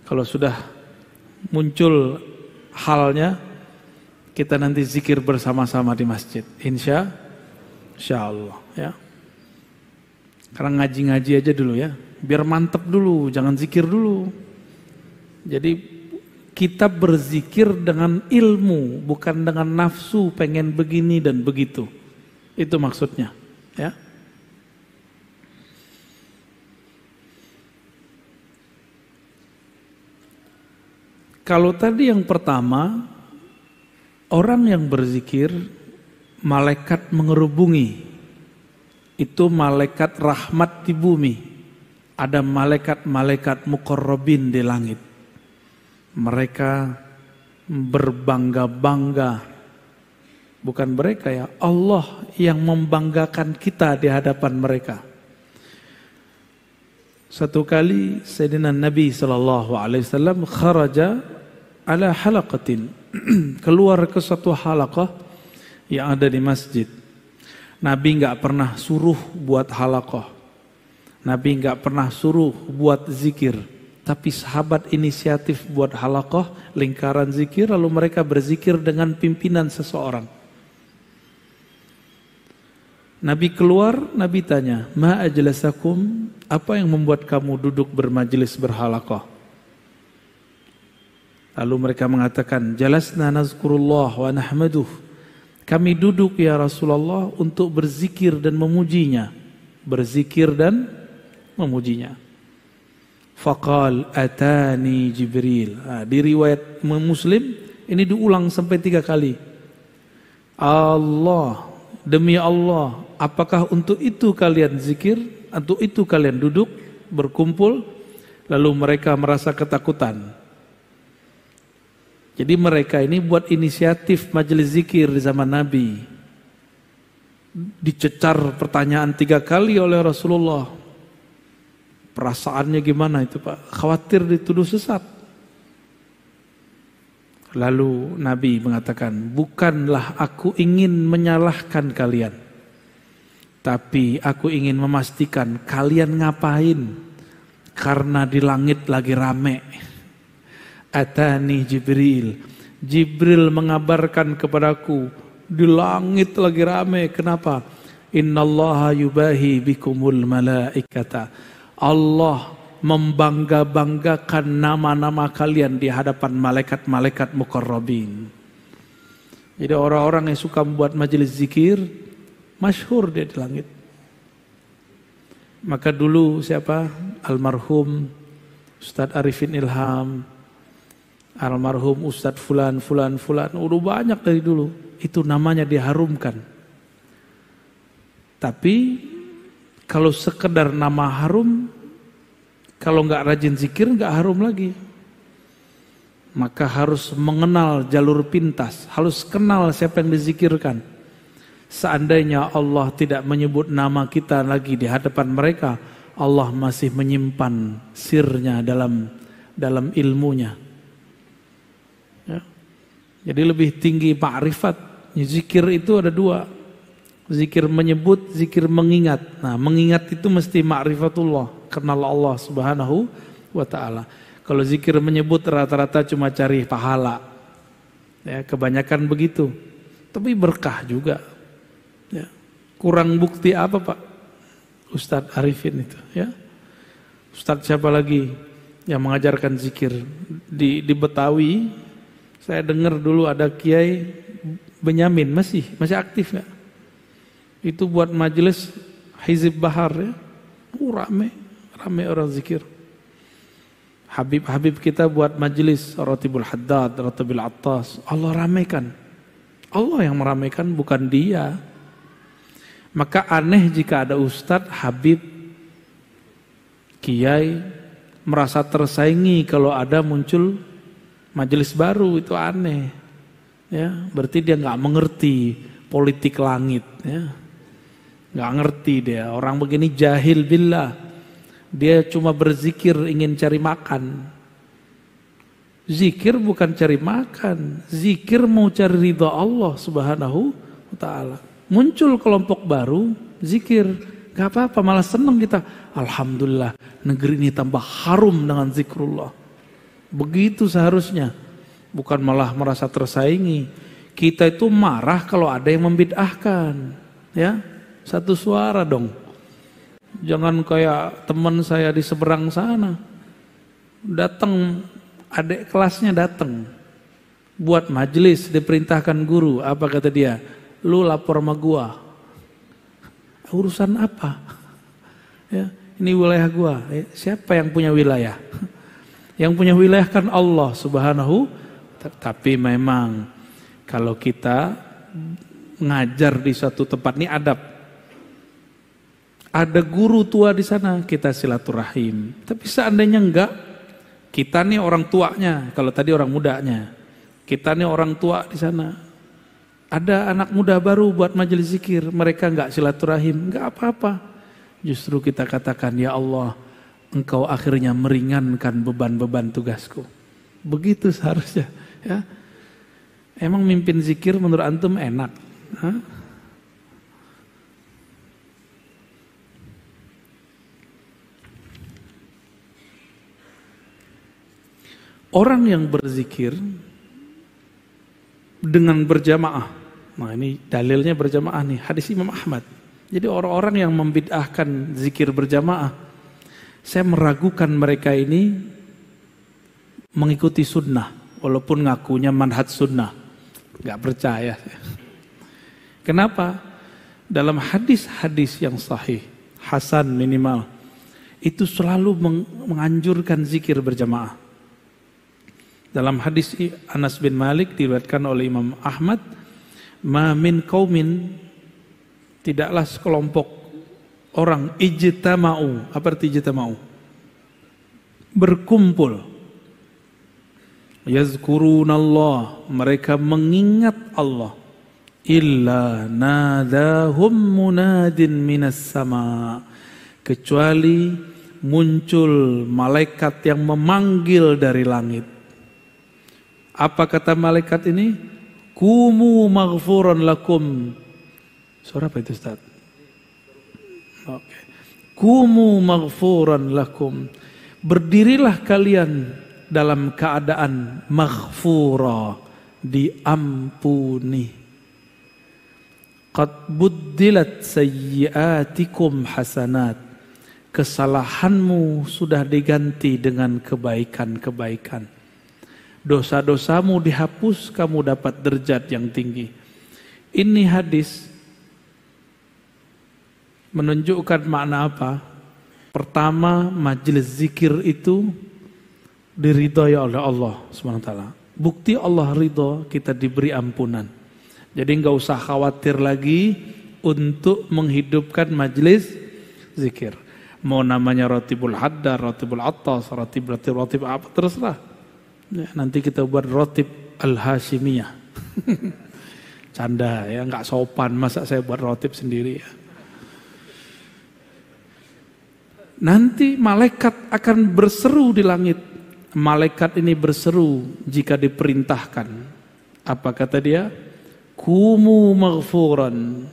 kalau sudah muncul halnya, kita nanti zikir bersama-sama di masjid. Insya Allah ya. Karena ngaji-ngaji aja dulu ya, biar mantep dulu, jangan zikir dulu. Jadi kita berzikir dengan ilmu, bukan dengan nafsu pengen begini dan begitu. Itu maksudnya ya. Kalau tadi yang pertama, orang yang berzikir, malaikat mengerubungi. Itu malaikat rahmat di bumi. Ada malaikat-malaikat muqarrabin di langit. Mereka berbangga-bangga. Bukan mereka ya, Allah yang membanggakan kita di hadapan mereka. Satu kali Sayyidina Nabi SAW kharaja ala halaqatin, keluar ke suatu halaqah yang ada di masjid. Nabi nggak pernah suruh buat halaqah, Nabi nggak pernah suruh buat zikir, tapi sahabat inisiatif buat halaqah, lingkaran zikir, lalu mereka berzikir dengan pimpinan seseorang. Nabi keluar, Nabi tanya, ma ajlasakum, apa yang membuat kamu duduk bermajlis berhalaqah? Lalu mereka mengatakan, jalasna nazkurullah wa nahmaduh. Kami duduk ya Rasulullah untuk berzikir dan memujinya. Berzikir dan memujinya. Faqal atani Jibril. Di riwayat Muslim, ini diulang sampai 3 kali. Allah, demi Allah, apakah untuk itu kalian zikir? Untuk itu kalian duduk, berkumpul, lalu mereka merasa ketakutan. Jadi mereka ini buat inisiatif majelis zikir di zaman Nabi. Dicecar pertanyaan 3 kali oleh Rasulullah. Perasaannya gimana itu Pak? Khawatir dituduh sesat. Lalu Nabi mengatakan, bukanlah aku ingin menyalahkan kalian, tapi aku ingin memastikan kalian ngapain. Karena di langit lagi rame. Atani Jibril. Jibril mengabarkan kepadaku, di langit lagi rame. Kenapa? Innallaha yubahi bikumul malaikata. Allah membangga-banggakan nama-nama kalian di hadapan malaikat-malaikat muqarrabin. Jadi orang-orang yang suka membuat majelis zikir, masyhur dia di langit. Maka dulu siapa? Almarhum Ustadz Arifin Ilham, almarhum Ustadz Fulan, udah banyak dari dulu. Itu namanya diharumkan. Tapi kalau sekedar nama harum, kalau nggak rajin zikir nggak harum lagi. Maka harus mengenal jalur pintas, harus kenal siapa yang dizikirkan. Seandainya Allah tidak menyebut nama kita lagi di hadapan mereka, Allah masih menyimpan sirnya dalam ilmunya. Ya. Jadi lebih tinggi ma'rifat. Zikir itu ada 2. Zikir menyebut, zikir mengingat. Nah, mengingat itu mesti ma'rifatullah, kenal Allah Subhanahu wa ta'ala. Kalau zikir menyebut rata-rata cuma cari pahala. Ya, kebanyakan begitu. Tapi berkah juga. Ya. Kurang bukti apa Pak? Ustadz Arifin itu ya. Ustadz siapa lagi yang mengajarkan zikir di Betawi? Saya dengar dulu ada Kiai Benyamin, masih aktif nggak? Itu buat majelis Hizib Bahar ya. Rame orang zikir. Habib kita buat majelis Ratibul Haddad, Ratibul Attas. Allah ramaikan. Allah yang meramaikan, bukan dia. Maka aneh jika ada ustadz, habib, kiai merasa tersaingi kalau ada muncul majelis baru, itu aneh. Ya, berarti dia nggak mengerti politik langit. Ya, nggak ngerti dia. Orang begini jahil billah. Dia cuma berzikir ingin cari makan. Zikir bukan cari makan. Zikir mau cari ridha Allah Subhanahu wa ta'ala. Muncul kelompok baru, zikir. Gak apa-apa, malah senang kita. Alhamdulillah, negeri ini tambah harum dengan zikrullah. Begitu seharusnya. Bukan malah merasa tersaingi. Kita itu marah kalau ada yang membid'ahkan. Ya, satu suara dong. Jangan kayak teman saya di seberang sana. Datang, adik kelasnya datang. Buat majelis, diperintahkan guru. Apa kata dia? Lu lapor sama gua. Urusan apa? Ya, ini wilayah gua. Siapa yang punya wilayah? Yang punya wilayah kan Allah Subhanahu. Tapi memang kalau kita ngajar di suatu tempat, ini adab. Ada guru tua di sana, kita silaturahim. Tapi seandainya enggak, kita nih orang tuanya. Kalau tadi orang mudanya, kita nih orang tua di sana. Ada anak muda baru buat majelis zikir, mereka enggak silaturahim, enggak apa-apa. Justru kita katakan, ya Allah, Engkau akhirnya meringankan beban-beban tugasku. Begitu seharusnya. Ya. Emang mimpin zikir menurut antum enak? Hah? Orang yang berzikir dengan berjamaah. Nah ini dalilnya berjamaah nih, hadis Imam Ahmad. Jadi orang-orang yang membid'ahkan zikir berjamaah, saya meragukan mereka ini mengikuti sunnah, walaupun ngakunya manhaj sunnah. Gak percaya. Kenapa? Dalam hadis-hadis yang sahih, hasan minimal, itu selalu menganjurkan zikir berjamaah. Dalam hadis Anas bin Malik diriwayatkan oleh Imam Ahmad, ma min qaumin, tidaklah sekelompok orang ijtama'u. Apa arti ijtama'u? Berkumpul. Yazkurunallah, mereka mengingat Allah. Illa nadahum munadin minas sama, kecuali muncul malaikat yang memanggil dari langit. Apa kata malaikat ini? Kumu maghfuran lakum. Suara apa itu, Ustaz? Oke. Kumu maghfuran lakum. Berdirilah kalian dalam keadaan maghfura, diampuni. Qad buddilat sayyiatikum hasanat. Kesalahanmu sudah diganti dengan kebaikan-kebaikan. Dosa-dosamu dihapus, kamu dapat derajat yang tinggi. Ini hadis menunjukkan makna apa? Pertama, majelis zikir itu diridhoi oleh Allah SWT. Bukti Allah ridho, kita diberi ampunan. Jadi nggak usah khawatir lagi untuk menghidupkan majelis zikir. Mau namanya rotibul haddar, rotibul attas, rotib apa, terserah. Ya, nanti kita buat rotib al-hashimiyah. Canda ya, nggak sopan, masa saya buat rotib sendiri ya. Nanti malaikat akan berseru di langit. Malaikat ini berseru jika diperintahkan. Apa kata dia? Kumu maghfuran.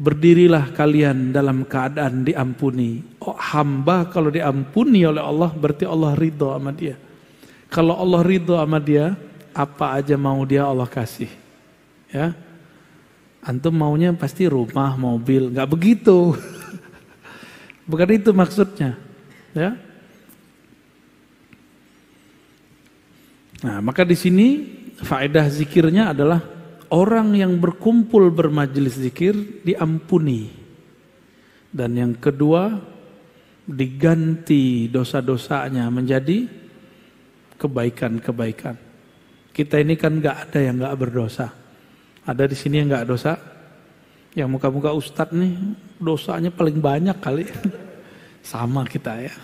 Berdirilah kalian dalam keadaan diampuni. Oh, hamba kalau diampuni oleh Allah berarti Allah ridho sama dia. Kalau Allah ridho sama dia, apa aja mau dia Allah kasih. Ya. Antum maunya pasti rumah, mobil, nggak begitu. Bukan itu maksudnya. Ya. Nah, maka di sini faedah zikirnya adalah orang yang berkumpul bermajelis zikir diampuni. Dan yang kedua, diganti dosa-dosanya menjadi kebaikan-kebaikan. Kita ini kan nggak ada yang nggak berdosa. Ada di sini yang nggak dosa. Yang muka-muka ustadz nih dosanya paling banyak kali. Sama kita ya.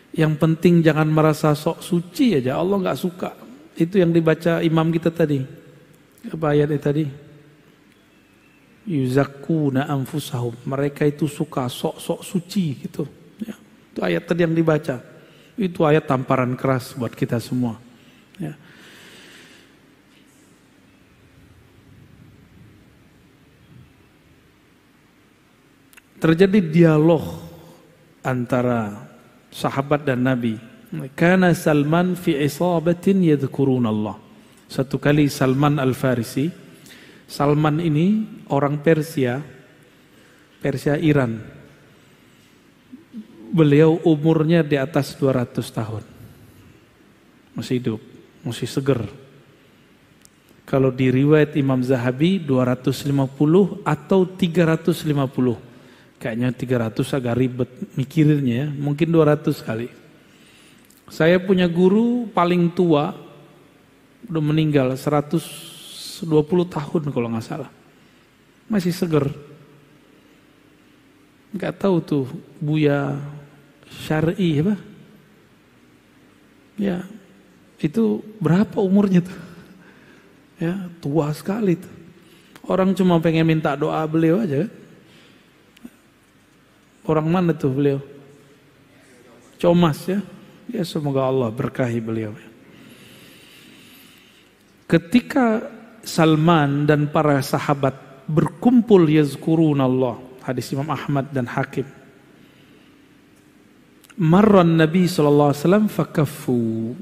Yang penting jangan merasa sok suci aja. Allah nggak suka. Itu yang dibaca imam kita tadi. Apa ayatnya tadi? Yuzakkuna anfusahum. Mereka itu suka sok-sok suci gitu. Ya. Itu ayat tadi yang dibaca. Itu ayat tamparan keras buat kita semua. Ya. Terjadi dialog antara sahabat dan Nabi. Kana Salman fi isabatin yadhkurun Allah. Satu kali Salman Al-Farisi. Salman ini orang Persia Iran. Beliau umurnya di atas 200 tahun. Masih hidup, masih seger. Kalau di riwayat Imam Zahabi 250 atau 350. Kayaknya 300 agak ribet mikirinnya ya. Mungkin 200 kali. Saya punya guru paling tua, udah meninggal 120 tahun kalau nggak salah. Masih seger. Nggak tahu tuh Buya Syar'i apa? Ya, itu berapa umurnya tuh? Ya, tua sekali tuh. Orang cuma pengen minta doa beliau aja. Orang mana tuh beliau? Comas ya. Ya semoga Allah berkahi beliau. Ketika Salman dan para sahabat berkumpul yazkurun Allah, hadis Imam Ahmad dan Hakim. Marran Nabi SAW fakaffu.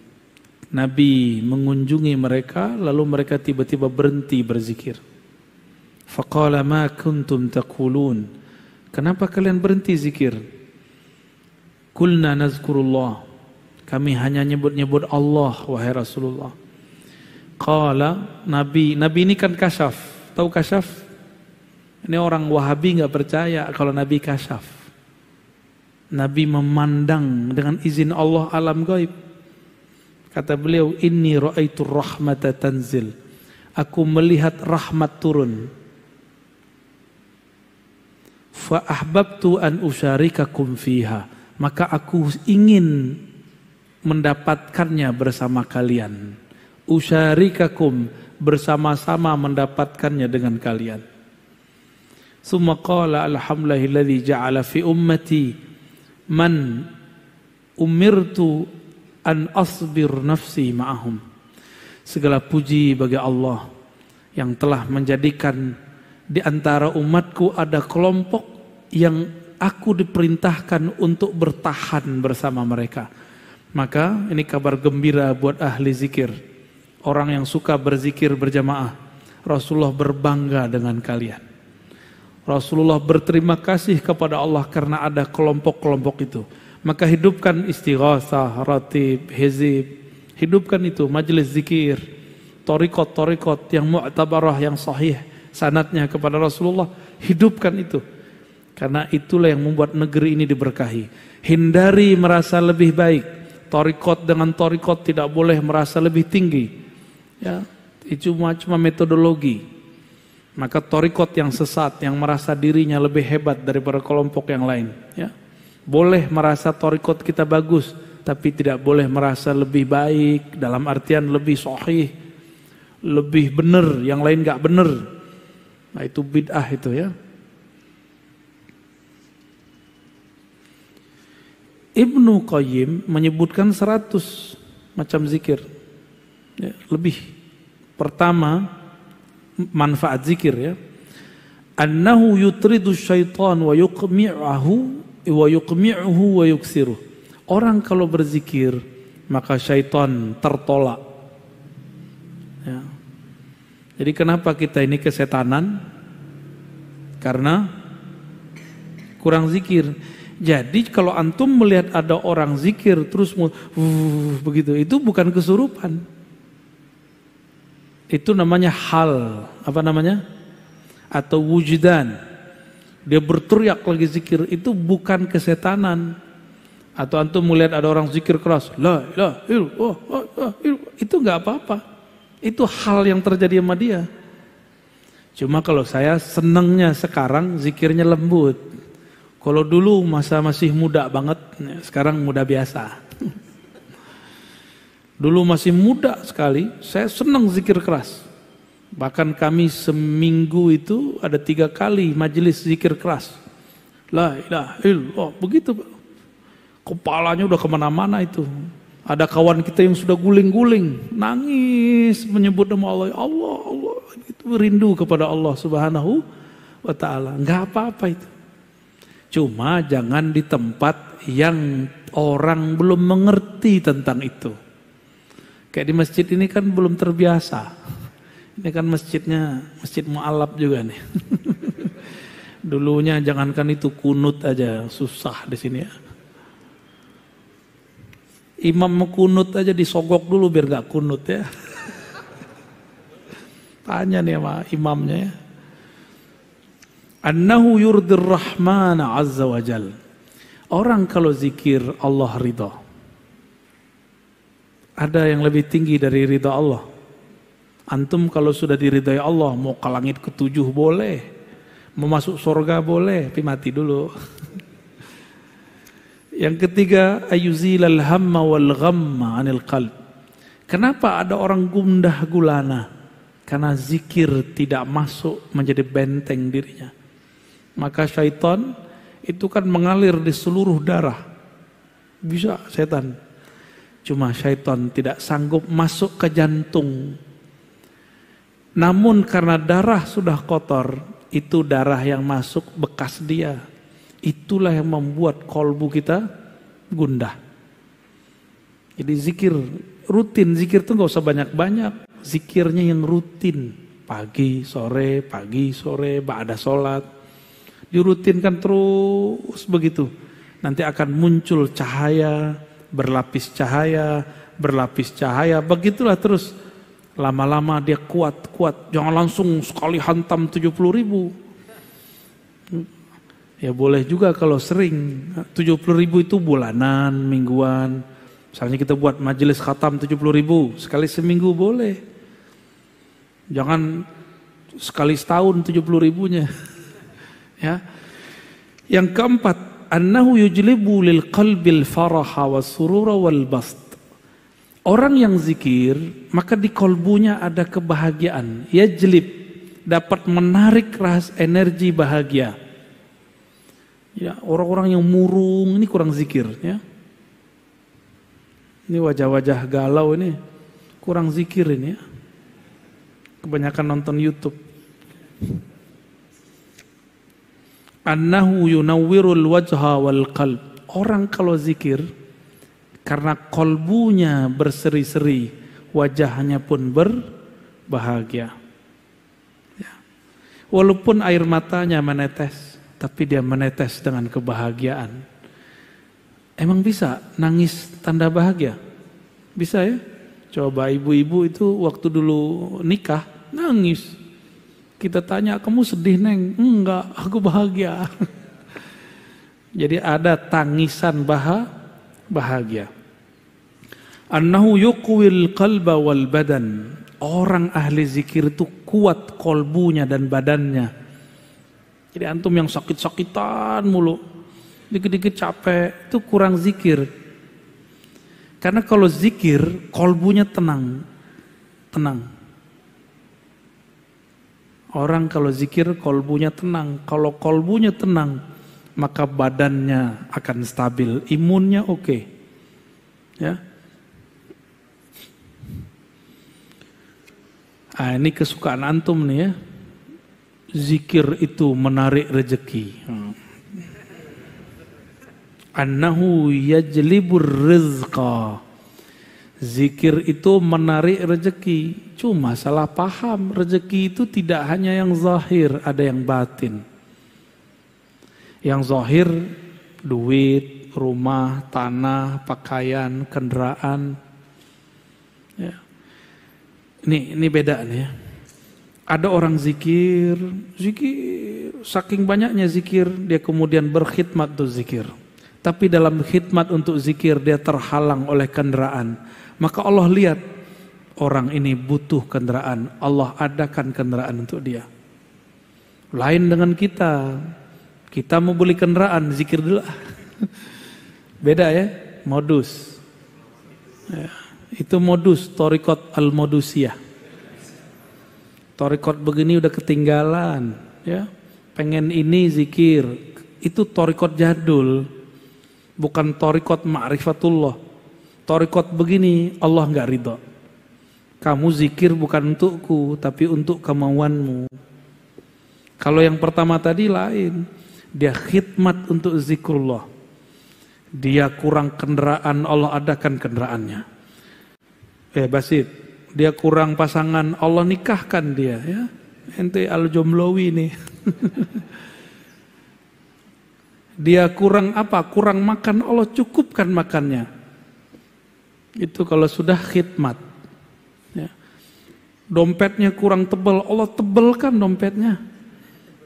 Nabi mengunjungi mereka, lalu mereka tiba-tiba berhenti berzikir. Faqala ma kuntum taqulun. Kenapa kalian berhenti zikir? Kulna nazkurullah. Kami hanya nyebut-nyebut Allah, wahai Rasulullah. Qala, Nabi ini kan kasyaf. Tahu kasyaf? Ini orang Wahabi nggak percaya kalau Nabi kasyaf. Nabi memandang dengan izin Allah alam gaib. Kata beliau, inni ra'aitu rahmata tanzil. Aku melihat rahmat turun. fa ahbabtu an usyarikakum fiha, maka aku ingin mendapatkannya bersama kalian. Usyarikakum, bersama-sama mendapatkannya dengan kalian. Summa qala alhamdulillahilladzi ja'ala fi ummati man umirtu an asbir nafsi ma'ahum. Segala puji bagi Allah yang telah menjadikan di antara umatku ada kelompok yang aku diperintahkan untuk bertahan bersama mereka. Maka ini kabar gembira buat ahli zikir, orang yang suka berzikir berjamaah. Rasulullah berbangga dengan kalian. Rasulullah berterima kasih kepada Allah karena ada kelompok-kelompok itu. Maka hidupkan istighasah, ratib, hizib, hidupkan itu, majelis zikir, torikot yang mu'tabarah, yang sahih sanadnya kepada Rasulullah, hidupkan itu. Karena itulah yang membuat negeri ini diberkahi. Hindari merasa lebih baik. Torikot dengan torikot tidak boleh merasa lebih tinggi. Ya, itu cuma metodologi. Maka torikot yang sesat, yang merasa dirinya lebih hebat daripada kelompok yang lain, ya. Boleh merasa torikot kita bagus, tapi tidak boleh merasa lebih baik, dalam artian lebih sahih, lebih benar, yang lain gak benar. Nah itu bid'ah itu, ya. Ibnu Qayyim menyebutkan 100 macam zikir, ya, lebih. Pertama, manfaat zikir, ya. Annahu yutridu syaitan wa yuqmi'uhu wa yuksiruh. Orang kalau berzikir maka syaitan tertolak, ya. Jadi kenapa kita ini kesetanan? Karena kurang zikir. Jadi kalau antum melihat ada orang zikir terus begitu, itu bukan kesurupan. Itu namanya hal, apa namanya? Atau wujdan. Dia berteriak lagi zikir, itu bukan kesetanan. Atau antum melihat ada orang zikir keras, la ilaha illallah, itu enggak apa-apa. Itu hal yang terjadi sama dia. Cuma kalau saya senangnya sekarang zikirnya lembut. Kalau dulu masa masih muda banget, sekarang muda biasa. Dulu masih muda sekali, saya senang zikir keras. Bahkan kami seminggu itu ada 3 kali majelis zikir keras. La ilaha illallah, begitu. Kepalanya udah kemana-mana itu. Ada kawan kita yang sudah guling-guling, nangis menyebut nama Allah. Allah, Allah, itu rindu kepada Allah Subhanahu wa Ta'ala. Enggak apa-apa itu. Cuma jangan di tempat yang orang belum mengerti tentang itu. Kayak di masjid ini kan belum terbiasa. Ini kan masjidnya masjid mu'alaf juga nih. Dulunya jangankan itu, kunut aja susah di sini, ya. Imam mau kunut aja disogok dulu biar gak kunut, ya. Tanya nih sama imamnya, ya. Annahu yurdir rahmana azza wa jal. Orang kalau zikir Allah ridha. Ada yang lebih tinggi dari ridha Allah. Antum kalau sudah diridhai Allah, mau ke langit ke-7 boleh, mau masuk surga boleh, tapi mati dulu. Yang ketiga, ayuzilal hamma wal ghamma anil qalb. Kenapa ada orang gundah gulana? Karena zikir tidak masuk menjadi benteng dirinya. Maka syaitan itu kan mengalir di seluruh darah. Bisa setan. Cuma syaitan tidak sanggup masuk ke jantung. Namun karena darah sudah kotor, itu darah yang masuk bekas dia. Itulah yang membuat kolbu kita gundah. Jadi zikir rutin, zikir itu gak usah banyak-banyak. Zikirnya yang rutin, pagi, sore, ba'da sholat. Dirutinkan terus begitu. Nanti akan muncul cahaya, berlapis cahaya, begitulah terus. Lama-lama dia kuat. Jangan langsung sekali hantam 70.000. Ya boleh juga kalau sering. 70.000 itu bulanan, mingguan. Misalnya kita buat majelis khatam 70.000, sekali seminggu boleh. Jangan sekali setahun 70.000-nya. Ya. Yang keempat, annahu yujlibu lil qalbil faraha was surura wal bast. Orang yang zikir, maka di kolbunya ada kebahagiaan. Yajlib, dapat menarik energi bahagia. Ya, orang-orang yang murung ini kurang zikir, ya. Ini wajah-wajah galau ini kurang zikir ini, ya. Kebanyakan nonton YouTube. Annahu yunawwirul wajha wal qalb. Orang kalau zikir, karena kolbunya berseri-seri, wajahnya pun berbahagia. Ya. Walaupun air matanya menetes, tapi dia menetes dengan kebahagiaan. Emang bisa nangis tanda bahagia? Bisa ya? Coba ibu-ibu itu waktu dulu nikah, nangis. Kita tanya, kamu sedih Neng? Enggak, aku bahagia. Jadi ada tangisan bahagia. Annahu yuqwil qalba wal badan. Orang ahli zikir itu kuat kolbunya dan badannya. Jadi antum yang sakit-sakitan mulu, dikit-dikit capek, itu kurang zikir. Karena kalau zikir, kolbunya tenang. Orang kalau zikir, kolbunya tenang. Kalau kolbunya tenang, maka badannya akan stabil, imunnya oke. Ya. Ini kesukaan antum nih ya. Zikir itu menarik rezeki. Annahu yajlibur rizqa. Zikir itu menarik rezeki. Cuma salah paham, rezeki itu tidak hanya yang zahir, ada yang batin. Yang zahir duit, rumah, tanah, pakaian, kendaraan. Ya. Ini beda nih ya. Ada orang zikir, saking banyaknya zikir, dia kemudian berkhidmat untuk zikir. Tapi dalam khidmat untuk zikir dia terhalang oleh kendaraan. Maka Allah lihat, orang ini butuh kendaraan, Allah adakan kendaraan untuk dia. Lain dengan kita mau beli kendaraan, zikir dulu. Beda ya, modus. Ya. Itu modus, thariqat al-modusiyah. Thariqat begini udah ketinggalan, ya. Pengen ini zikir, itu thariqat jadul, bukan thariqat ma'rifatullah. Thariqat begini Allah nggak ridho. Kamu zikir bukan untukku, tapi untuk kemauanmu. Kalau yang pertama tadi lain, dia khidmat untuk zikrullah. Dia kurang kendaraan, Allah adakan kendaraannya. Basit, dia kurang pasangan, Allah nikahkan dia, ya. Ente al-jomlowi nih. Dia kurang apa? Kurang makan, Allah cukupkan makannya. Itu kalau sudah khidmat. Ya. Dompetnya kurang tebal, Allah tebalkan dompetnya.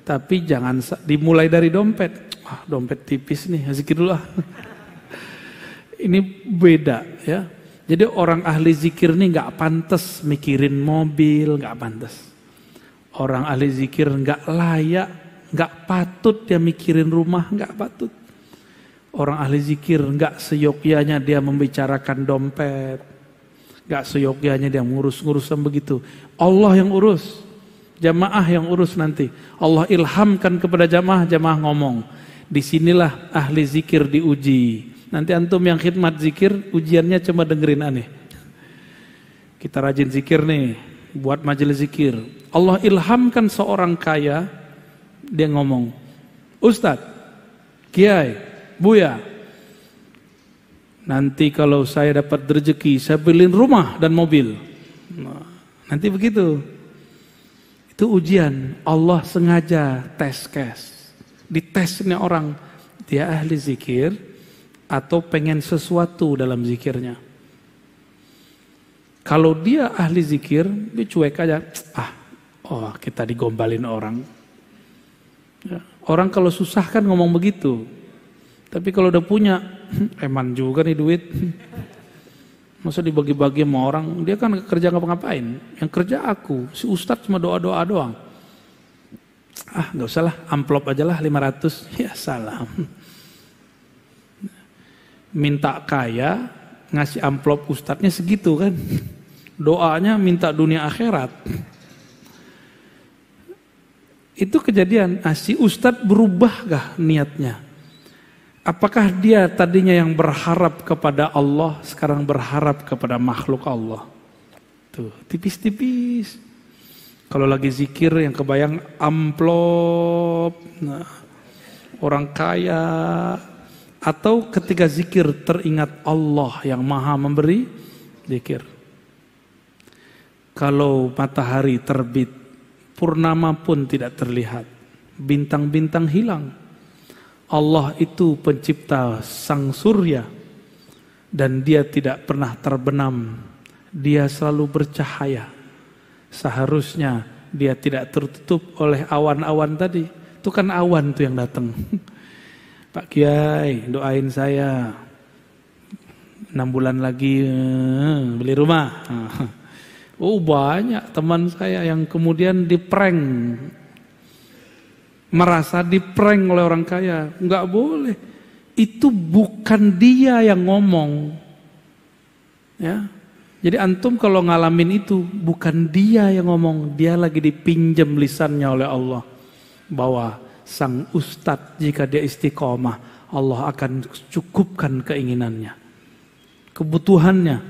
Tapi jangan dimulai dari dompet. Dompet tipis nih, zikir dulu lah. Ini beda, ya. Jadi orang ahli zikir nih nggak pantas mikirin mobil, nggak pantas. Orang ahli zikir nggak layak, nggak patut dia mikirin rumah, nggak patut. Orang ahli zikir nggak seyogyanya dia membicarakan dompet, nggak seyogyanya dia ngurus-ngurusan begitu. Allah yang urus, jamaah yang urus nanti. Allah ilhamkan kepada jamaah, jamaah ngomong. Disinilah ahli zikir diuji. Nanti antum yang khidmat zikir, ujiannya cuma dengerin aneh. Kita rajin zikir nih, buat majelis zikir. Allah ilhamkan seorang kaya, dia ngomong, Ustadz, Kiai, Buya, nanti kalau saya dapat rezeki, saya beliin rumah dan mobil. Nah, nanti begitu. Itu ujian, Allah sengaja tes case. Ditesnya orang, dia ahli zikir, atau pengen sesuatu dalam zikirnya. Kalau dia ahli zikir, dia cuek aja. Kita digombalin orang. Ya. Orang kalau susah kan ngomong begitu. Tapi kalau udah punya, eman juga nih duit. Masa dibagi-bagi sama orang, dia kan kerja ngapa-ngapain. Yang kerja aku, si ustadz cuma doa-doa doang. nggak usah lah, amplop aja lah 500. Ya salam. Minta kaya, ngasih amplop ustadznya segitu kan. Doanya minta dunia akhirat. Itu kejadian. Si ustadz berubahkah niatnya? Apakah dia tadinya yang berharap kepada Allah, sekarang berharap kepada makhluk Allah? Tuh, tipis-tipis. Kalau lagi zikir yang kebayang amplop, nah, orang kaya, atau ketika zikir teringat Allah yang maha memberi zikir. Kalau matahari terbit, purnama pun tidak terlihat, bintang-bintang hilang. Allah itu pencipta sang surya dan dia tidak pernah terbenam, dia selalu bercahaya. Seharusnya dia tidak tertutup oleh awan-awan tadi. Itu kan awan tuh yang datang. Pak Kiai, doain saya 6 bulan lagi beli rumah. Oh banyak teman saya yang kemudian diprank, merasa diprank oleh orang kaya. Enggak boleh. Itu bukan dia yang ngomong. Ya. Jadi antum kalau ngalamin itu bukan dia yang ngomong, dia lagi dipinjam lisannya oleh Allah. Bahwa sang ustadz jika dia istiqomah, Allah akan cukupkan keinginannya, kebutuhannya,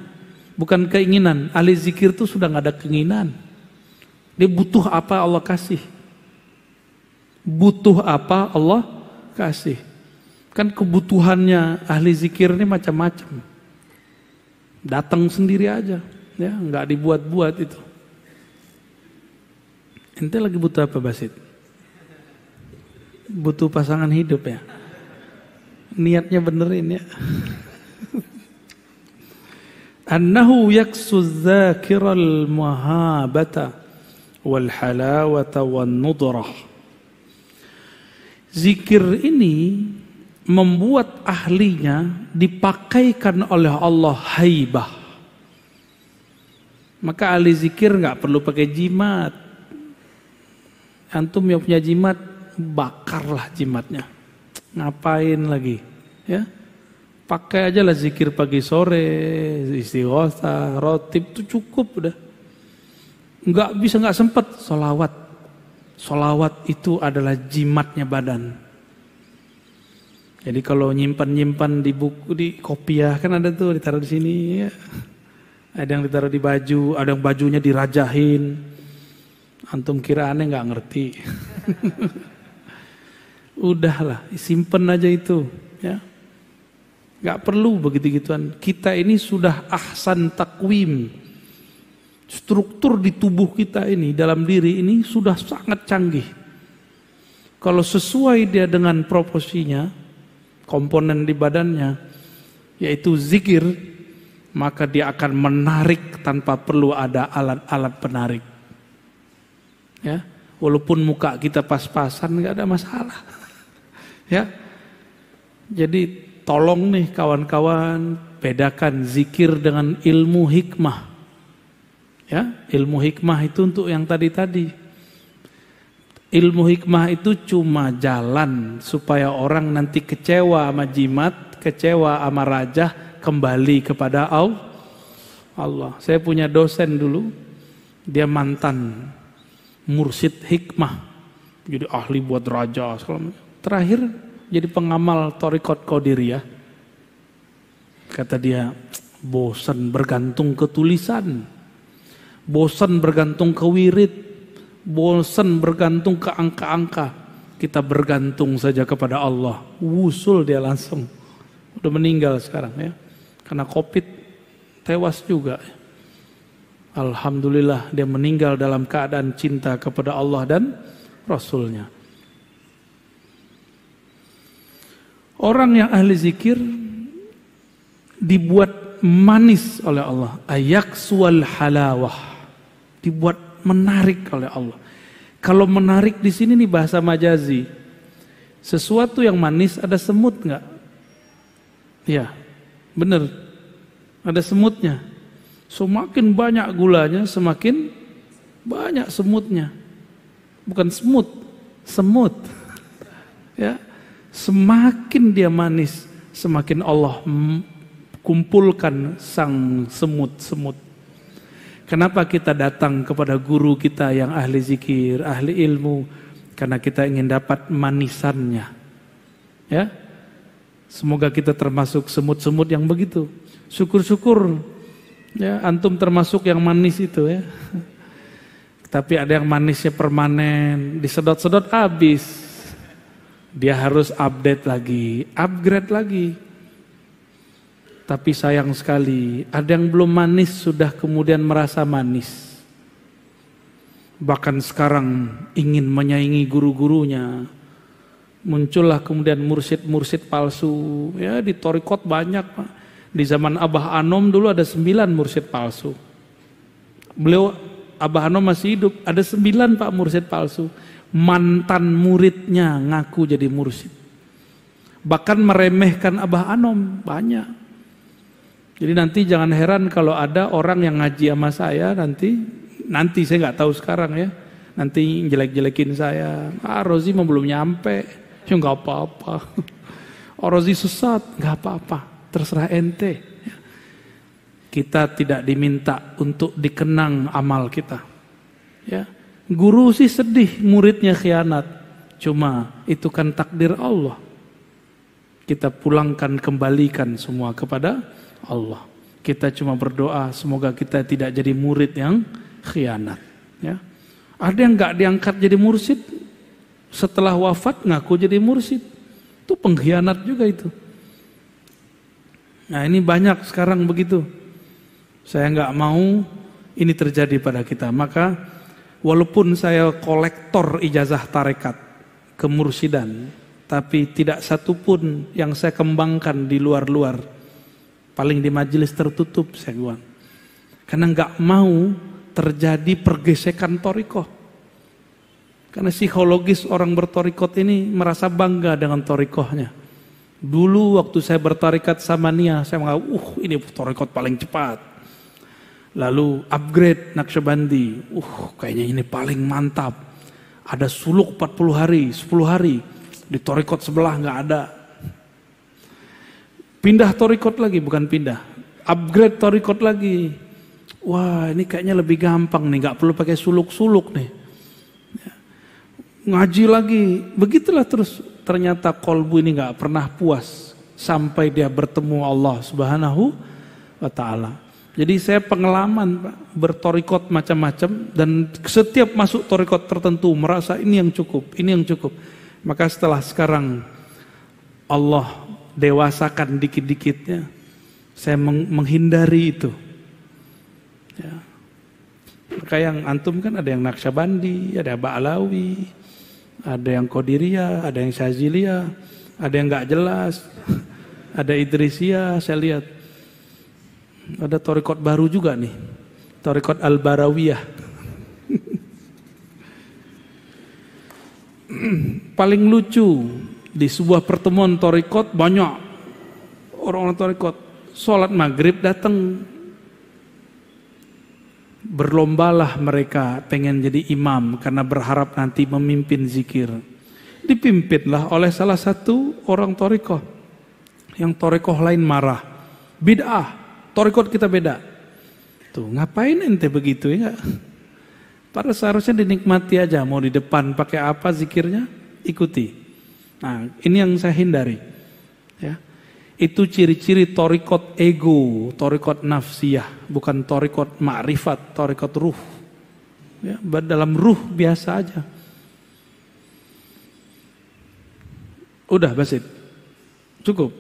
bukan keinginan. Ahli zikir itu sudah nggak ada keinginan. Dia butuh apa Allah kasih. Butuh apa Allah kasih. Kan kebutuhannya ahli zikir ini macam-macam. Datang sendiri aja, ya nggak dibuat-buat itu. Ente lagi butuh apa Basit? Butuh pasangan hidup ya? Niatnya benerin ya. Annahu yaksu dzakiral mahabata wal halawata wan nudrah. Zikir ini membuat ahlinya dipakaikan oleh Allah haibah. Maka ahli zikir nggak perlu pakai jimat. Antum yang punya jimat, bakarlah jimatnya. Ngapain lagi? Ya, pakai aja lah zikir pagi sore, istighotsah, rotib itu cukup udah. Nggak sempat sholawat. Sholawat itu adalah jimatnya badan. Jadi kalau nyimpan di buku, di kopiah kan ada tuh ditaruh di sini ya. Ada yang ditaruh di baju, ada yang bajunya dirajahin. Antum kira aneh nggak ngerti. Udahlah, simpen aja itu ya. Nggak perlu begitu-gituan. Kita ini sudah ahsan takwim. Struktur di tubuh kita ini, dalam diri ini sudah sangat canggih. Kalau sesuai dia dengan proporsinya, komponen di badannya, yaitu zikir, maka dia akan menarik tanpa perlu ada alat-alat penarik. Ya, walaupun muka kita pas-pasan nggak ada masalah. Ya, jadi tolong nih kawan-kawan bedakan zikir dengan ilmu hikmah. Ya, ilmu hikmah itu untuk yang tadi-tadi. Ilmu hikmah itu cuma jalan supaya orang nanti kecewa sama jimat, kecewa sama raja, kembali kepada Allah. Saya punya dosen dulu, dia mantan mursyid hikmah, jadi ahli buat raja. Terakhir jadi pengamal Thariqat Qadiriyah. Kata dia, bosan bergantung ke tulisan, bosan bergantung ke wirid, bosan bergantung ke angka-angka. Kita bergantung saja kepada Allah. Wusul dia langsung. Udah meninggal sekarang ya. Karena Covid tewas juga. Alhamdulillah dia meninggal dalam keadaan cinta kepada Allah dan Rasulnya. Orang yang ahli zikir dibuat manis oleh Allah. Ayaksual halawah. Dibuat menarik oleh Allah. Kalau menarik di sini nih bahasa majazi. Sesuatu yang manis ada semut nggak? Ya, bener. Ada semutnya. Semakin banyak gulanya, semakin banyak semutnya. Bukan semut, semut. Ya, semakin dia manis, semakin Allah kumpulkan sang semut-semut. Kenapa kita datang kepada guru kita yang ahli zikir, ahli ilmu? Karena kita ingin dapat manisannya. Ya, semoga kita termasuk semut-semut yang begitu. Syukur-syukur, ya antum termasuk yang manis itu ya. Tapi ada yang manisnya permanen, disedot-sedot habis. Dia harus update lagi, upgrade lagi. Tapi sayang sekali, ada yang belum manis sudah kemudian merasa manis. Bahkan sekarang ingin menyaingi guru-gurunya. Muncullah kemudian mursyid-mursyid palsu. Ya di thariqat banyak Pak. Di zaman Abah Anom dulu ada 9 mursyid palsu. Beliau, Abah Anom masih hidup, ada 9 Pak mursyid palsu. Mantan muridnya ngaku jadi mursyid. Bahkan meremehkan Abah Anom, banyak. Jadi nanti jangan heran kalau ada orang yang ngaji sama saya nanti saya nggak tahu sekarang ya, nanti jelek-jelekin saya. Rozi mah belum nyampe, ya nggak apa-apa. Rozi sesat, nggak apa-apa, terserah ente. Kita tidak diminta untuk dikenang amal kita. Ya, guru sih sedih muridnya khianat, cuma itu kan takdir Allah. Kita pulangkan, kembalikan semua kepada Allah. Kita cuma berdoa semoga kita tidak jadi murid yang khianat. Ya. Ada yang nggak diangkat jadi mursyid, setelah wafat ngaku jadi mursyid. Itu pengkhianat juga itu. Nah ini banyak sekarang begitu. Saya nggak mau ini terjadi pada kita. Maka walaupun saya kolektor ijazah tarekat kemursidan, tapi tidak satupun yang saya kembangkan di luar-luar. Paling di majelis tertutup saya bilang. Karena nggak mau terjadi pergesekan thariqah. Karena psikologis orang berthariqat ini merasa bangga dengan thariqahnya. Dulu waktu saya bertarikat sama Nia, saya menganggap, ini thariqat paling cepat. Lalu upgrade Naqsyabandi, kayaknya ini paling mantap. Ada suluk 40 hari, 10 hari. Di thariqat sebelah nggak ada. Pindah thariqat lagi, bukan pindah. Upgrade thariqat lagi. Wah ini kayaknya lebih gampang nih, nggak perlu pakai suluk-suluk nih. Ngaji lagi, begitulah terus. Ternyata kolbu ini nggak pernah puas sampai dia bertemu Allah Subhanahu wa Ta'ala. Jadi saya pengalaman Pak, berthariqat macam-macam dan setiap masuk thariqat tertentu merasa ini yang cukup, ini yang cukup. Maka setelah sekarang Allah dewasakan dikit-dikitnya, saya menghindari itu. Ya. Maka yang antum kan ada yang Naqsyabandi, ada Ba'alawi, ada yang Qadiriyah, ada yang Syaziliyah, ada yang nggak jelas, ada Idrisiyah, saya lihat. Ada thariqat baru juga nih, thariqat Al-Barawiyah. Paling lucu, di sebuah pertemuan thariqat banyak orang-orang thariqat, sholat maghrib datang, berlombalah mereka pengen jadi imam karena berharap nanti memimpin zikir. Dipimpinlah oleh salah satu orang thariqah, yang thariqah lain marah, bid'ah, thariqat kita beda. Tuh ngapain ente begitu ya? Padahal seharusnya dinikmati aja, mau di depan pakai apa zikirnya, ikuti. Nah, ini yang saya hindari. Ya. Itu ciri-ciri thariqat ego, thariqat nafsiyah, bukan thariqat ma'rifat, thariqat ruh. Ya, dalam ruh biasa aja. Udah, Basit. Cukup.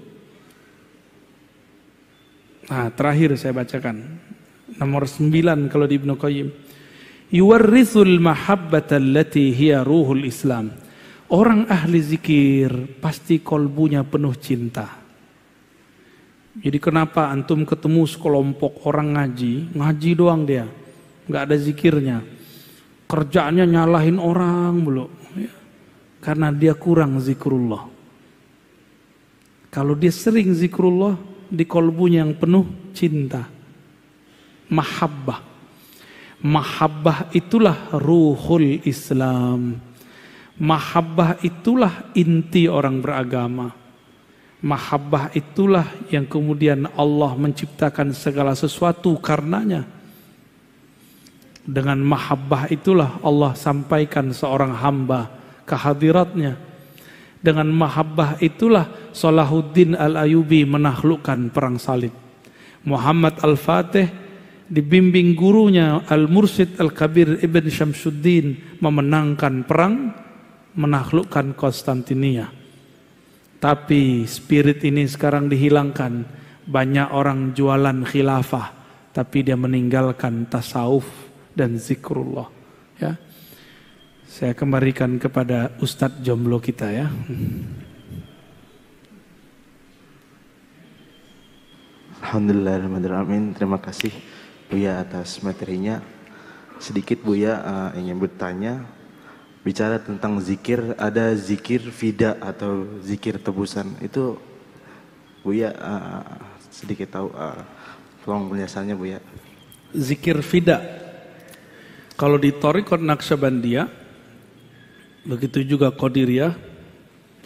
Nah, terakhir saya bacakan. Nomor 9 kalau di Ibnu Qayyim. Yuwarrisul mahabbata allati hiya ruhul Islam. Orang ahli zikir pasti kolbunya penuh cinta. Jadi kenapa antum ketemu sekelompok orang ngaji doang dia, nggak ada zikirnya, kerjaannya nyalahin orang mulu, ya. Karena dia kurang zikrullah. Kalau dia sering zikrullah, di kolbunya yang penuh cinta, mahabbah itulah ruhul Islam. Mahabbah itulah inti orang beragama. Mahabbah itulah yang kemudian Allah menciptakan segala sesuatu karenanya. Dengan mahabbah itulah Allah sampaikan seorang hamba ke hadiratnya. Dengan mahabbah itulah Salahuddin Al-Ayyubi menaklukkan perang salib. Muhammad Al-Fatih dibimbing gurunya Al-Mursyid Al-Kabir Ibn Syamsuddin memenangkan perang, menaklukkan Konstantinia. Tapi spirit ini sekarang dihilangkan. Banyak orang jualan khilafah, tapi dia meninggalkan tasawuf dan zikrullah. Ya, saya kembalikan kepada Ustadz jomblo kita ya. Alhamdulillahirrahmanirrahim. Terima kasih Buya atas materinya. Sedikit Buya ingin bertanya, bicara tentang zikir, ada zikir fida atau zikir tebusan. Itu Buya sedikit tahu, tolong penjelasannya Buya. Zikir fida, kalau di Thariqat Naqsyabandiyah, begitu juga Qadiriyah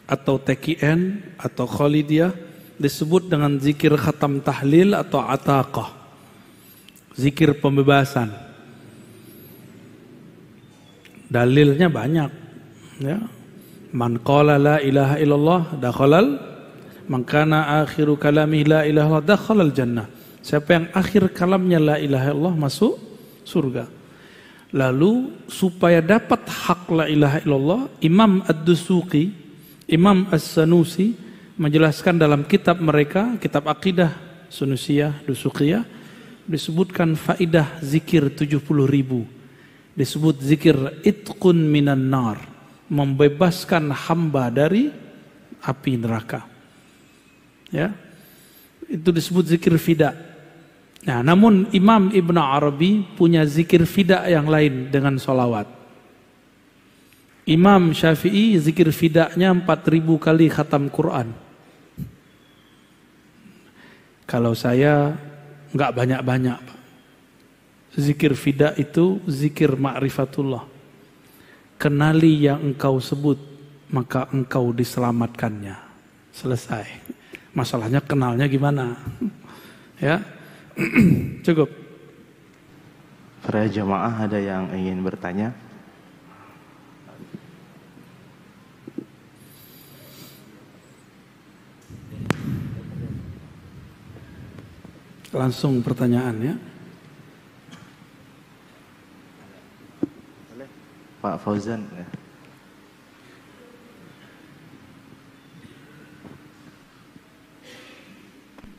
atau TKN atau Khalidiyah, disebut dengan zikir khatam tahlil atau ataqah, zikir pembebasan. Dalilnya banyak ya. Man qala la ilaha illallah dakhalal, man kana akhiru kalami la ilaha illallah dakhalal jannah. Siapa yang akhir kalamnya la ilaha illallah masuk surga. Lalu supaya dapat hak la ilaha illallah, Imam Ad-Dusuqi, Imam As-Sanusi menjelaskan dalam kitab mereka, kitab akidah Sunusiyah, Dusuqiyah, disebutkan faidah zikir 70.000. Disebut zikir itqun minan nar, membebaskan hamba dari api neraka. Ya. Itu disebut zikir fida. Nah, namun Imam Ibn Arabi punya zikir fida yang lain dengan sholawat. Imam Syafi'i zikir fidanya 4.000 kali khatam Quran. Kalau saya enggak banyak-banyak, Pak. Zikir fida itu zikir ma'rifatullah. Kenali yang engkau sebut, maka engkau diselamatkannya. Selesai. Masalahnya kenalnya gimana? Ya. Cukup. Para jamaah ada yang ingin bertanya? Langsung pertanyaan ya. Pak Fauzan.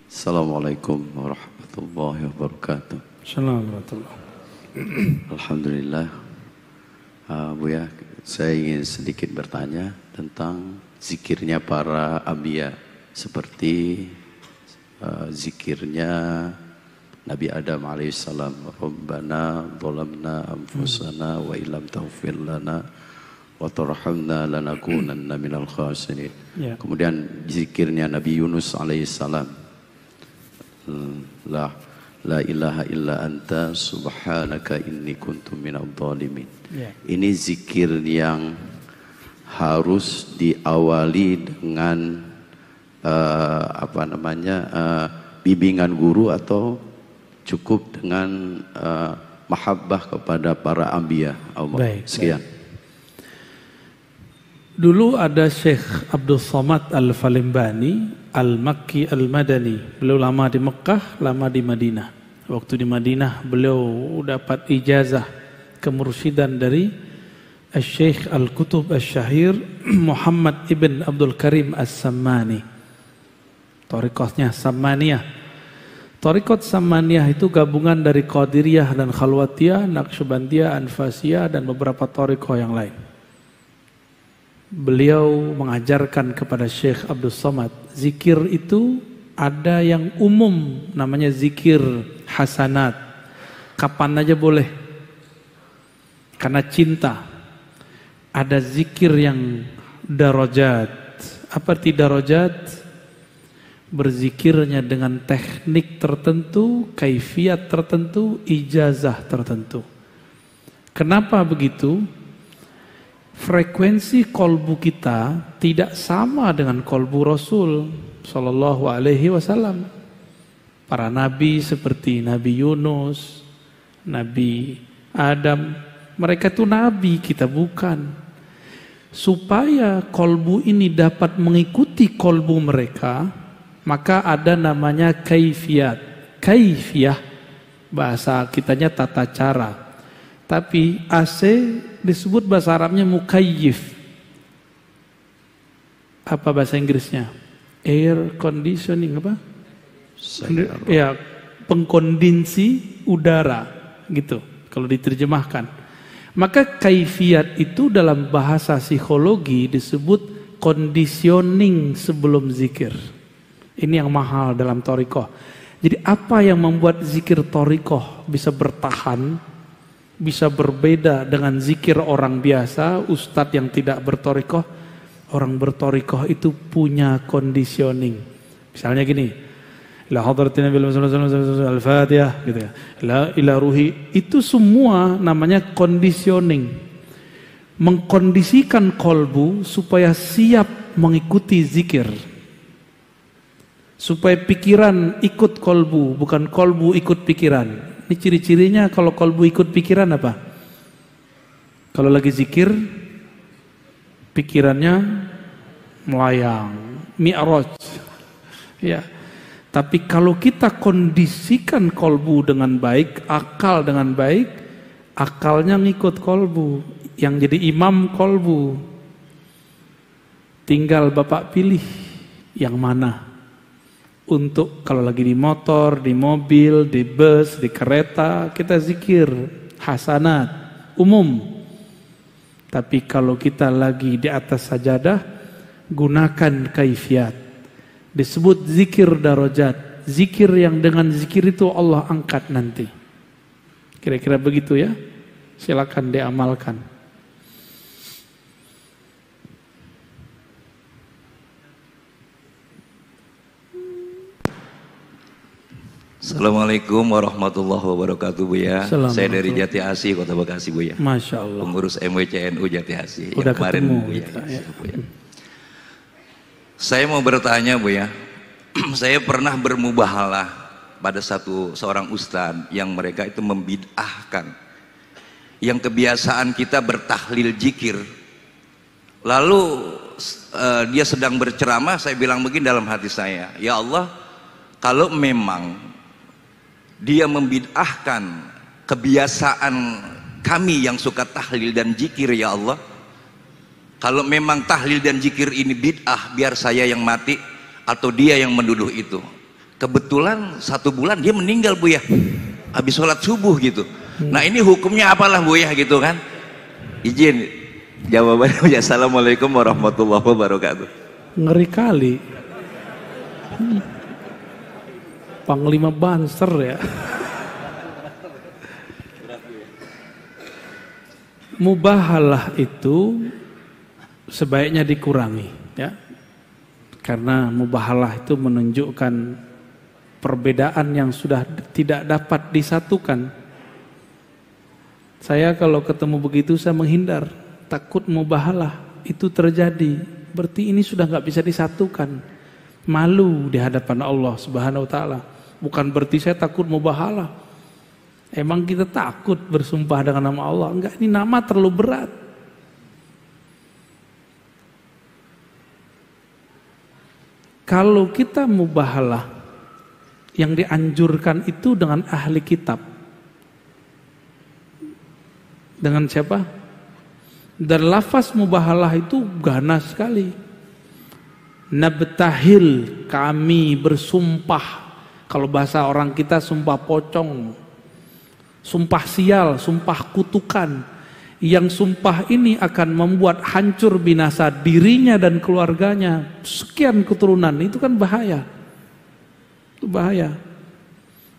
Assalamualaikum warahmatullahi wabarakatuh. Assalamualaikum. Alhamdulillah. Buya, saya ingin sedikit bertanya tentang zikirnya para anbiya, seperti zikirnya Nabi Adam alaihissalam, Rabbana zalamna anfusana wa illam taghfir lana wa tarhamna lanakunanna minal khasirin. Ya. Kemudian zikirnya Nabi Yunus alaihissalam, la ilaha illa anta subhanaka inni kuntu minadh dhalimin. Ya. Ini zikir yang harus diawali dengan bimbingan guru atau cukup dengan mahabbah kepada para anbiya Allah. Baik, sekian. baik. Dulu ada Syekh Abdul Somad Al-Falimbani Al-Makki Al-Madani. Beliau lama di Mekah, lama di Madinah. Waktu di Madinah beliau dapat ijazah kemursyidhan dari Syekh Al-Kutub Al-Syahir Muhammad Ibn Abdul Karim As-Sammani. Thariqatnya Sammaniyah. Thariqat Sammaniyah itu gabungan dari Qadiriyah dan Khalwatiyah, Naqsyabandiyah, Anfasiyah dan beberapa thariqah yang lain. Beliau mengajarkan kepada Syekh Abdul Somad, zikir itu ada yang umum namanya zikir hasanat. Kapan aja boleh. Karena cinta. Ada zikir yang darajat. Apa arti darajat? Berzikirnya dengan teknik tertentu, kaifiat tertentu, ijazah tertentu. Kenapa begitu? frekuensi kolbu kita tidak sama dengan kolbu Rasul Sallallahu Alaihi Wasallam. Para nabi seperti Nabi Yunus, Nabi Adam, mereka itu nabi, kita bukan. Supaya kolbu ini dapat mengikuti kolbu mereka, maka ada namanya kaifiyat. Kaifiyah, bahasa kitanya tata cara. Tapi AC disebut bahasa Arabnya mukayyif. Apa bahasa Inggrisnya? Air conditioning apa? Ya, pengkondisi udara gitu kalau diterjemahkan. Maka kaifiyat itu dalam bahasa psikologi disebut conditioning sebelum zikir. Ini yang mahal dalam thariqah. Jadi apa yang membuat zikir thariqah bisa bertahan, bisa berbeda dengan zikir orang biasa, ustadz yang tidak berthariqah? Orang berthariqah itu punya conditioning. Misalnya gini, la hadratin nabi al-fatihah gitu ya. La ila ruhi, itu semua namanya conditioning. Mengkondisikan kolbu supaya siap mengikuti zikir. Supaya pikiran ikut kolbu, bukan kolbu ikut pikiran. Ini ciri-cirinya kalau kolbu ikut pikiran apa? Kalau lagi zikir pikirannya melayang, mi'raj. Ya. Tapi kalau kita kondisikan kolbu dengan baik, akal dengan baik, akalnya ngikut kolbu. Yang jadi imam kolbu. Tinggal Bapak pilih yang mana. Untuk kalau lagi di motor, di mobil, di bus, di kereta, kita zikir hasanat umum. Tapi kalau kita lagi di atas sajadah, gunakan kaifiyat. Disebut zikir darajat. Zikir yang dengan zikir itu Allah angkat nanti. Kira-kira begitu ya. Silakan diamalkan. Assalamualaikum warahmatullahi wabarakatuh, Buya. Saya dari Jati Asih, Kota Bekasi, Buya. Masya Allah. Pengurus MWCNU Jati Asih. Udah yang kemarin, ketemu Buya. kita, ya. Buya. Saya mau bertanya, Buya. Saya pernah bermubahalah pada seorang ustadz yang mereka itu membid'ahkan. Yang kebiasaan kita bertahlil zikir. Lalu dia sedang berceramah, saya bilang begini dalam hati saya, ya Allah, kalau memang dia membid'ahkan kebiasaan kami yang suka tahlil dan zikir, ya Allah, kalau memang tahlil dan zikir ini bid'ah, biar saya yang mati atau dia yang menduduh itu. Kebetulan 1 bulan dia meninggal, Buya, habis sholat subuh gitu. Nah ini hukumnya apalah, Buya, gitu kan? Izin jawabannya, Buya. Assalamualaikum warahmatullahi wabarakatuh. Ngeri kali. Panglima Banser ya. Mubahalah itu sebaiknya dikurangi ya. Karena mubahalah itu menunjukkan perbedaan yang sudah tidak dapat disatukan. Saya kalau ketemu begitu saya menghindar, takut mubahalah itu terjadi. Berarti ini sudah nggak bisa disatukan. Malu di hadapan Allah Subhanahu wa taala. Bukan berarti saya takut mubahalah. Emang kita takut bersumpah dengan nama Allah? Enggak, ini nama terlalu berat. Kalau kita mubahalah, yang dianjurkan itu dengan ahli kitab. Dengan siapa? Dan lafaz mubahalah itu ganas sekali. Nabtahil, kami bersumpah. Kalau bahasa orang kita sumpah pocong, sumpah sial, sumpah kutukan. Yang sumpah ini akan membuat hancur binasa dirinya dan keluarganya, sekian keturunan. Itu kan bahaya. Itu bahaya.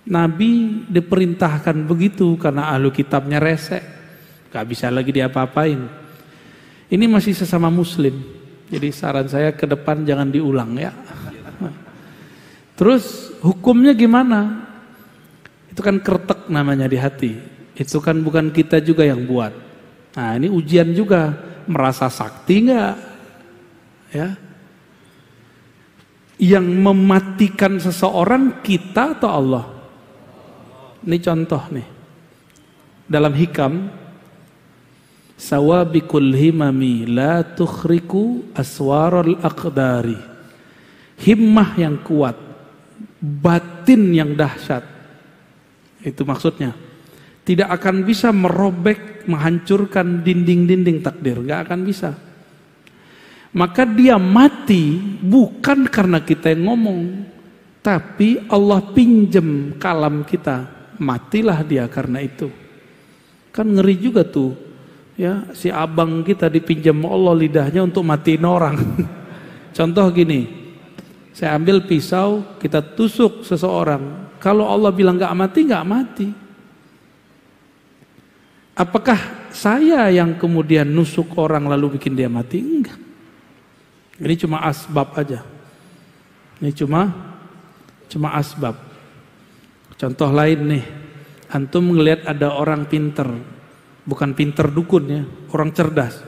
Nabi diperintahkan begitu karena ahlu kitabnya resek, gak bisa lagi diapa-apain. Ini masih sesama muslim. Jadi saran saya ke depan jangan diulang ya. Terus hukumnya gimana? Itu kan kertek namanya di hati. Itu kan bukan kita juga yang buat. Nah ini ujian juga. Merasa sakti nggak? Ya. Yang mematikan seseorang kita atau Allah? Ini contoh nih. Dalam hikam, sawabikul himami la tukhriku aswarul aqdari. Himmah yang kuat, batin yang dahsyat. Itu maksudnya. Tidak akan bisa merobek, menghancurkan dinding-dinding takdir, nggak akan bisa. Maka dia mati bukan karena kita yang ngomong, tapi Allah pinjem kalam kita, matilah dia karena itu. Kan ngeri juga tuh, ya si abang kita dipinjam Allah lidahnya untuk matiin orang. Contoh gini, saya ambil pisau, kita tusuk seseorang, kalau Allah bilang nggak mati. Apakah saya yang kemudian nusuk orang lalu bikin dia mati? Enggak. Ini cuma asbab aja. Ini cuma asbab. Contoh lain nih, antum ngelihat ada orang pinter, bukan pinter dukun ya, orang cerdas.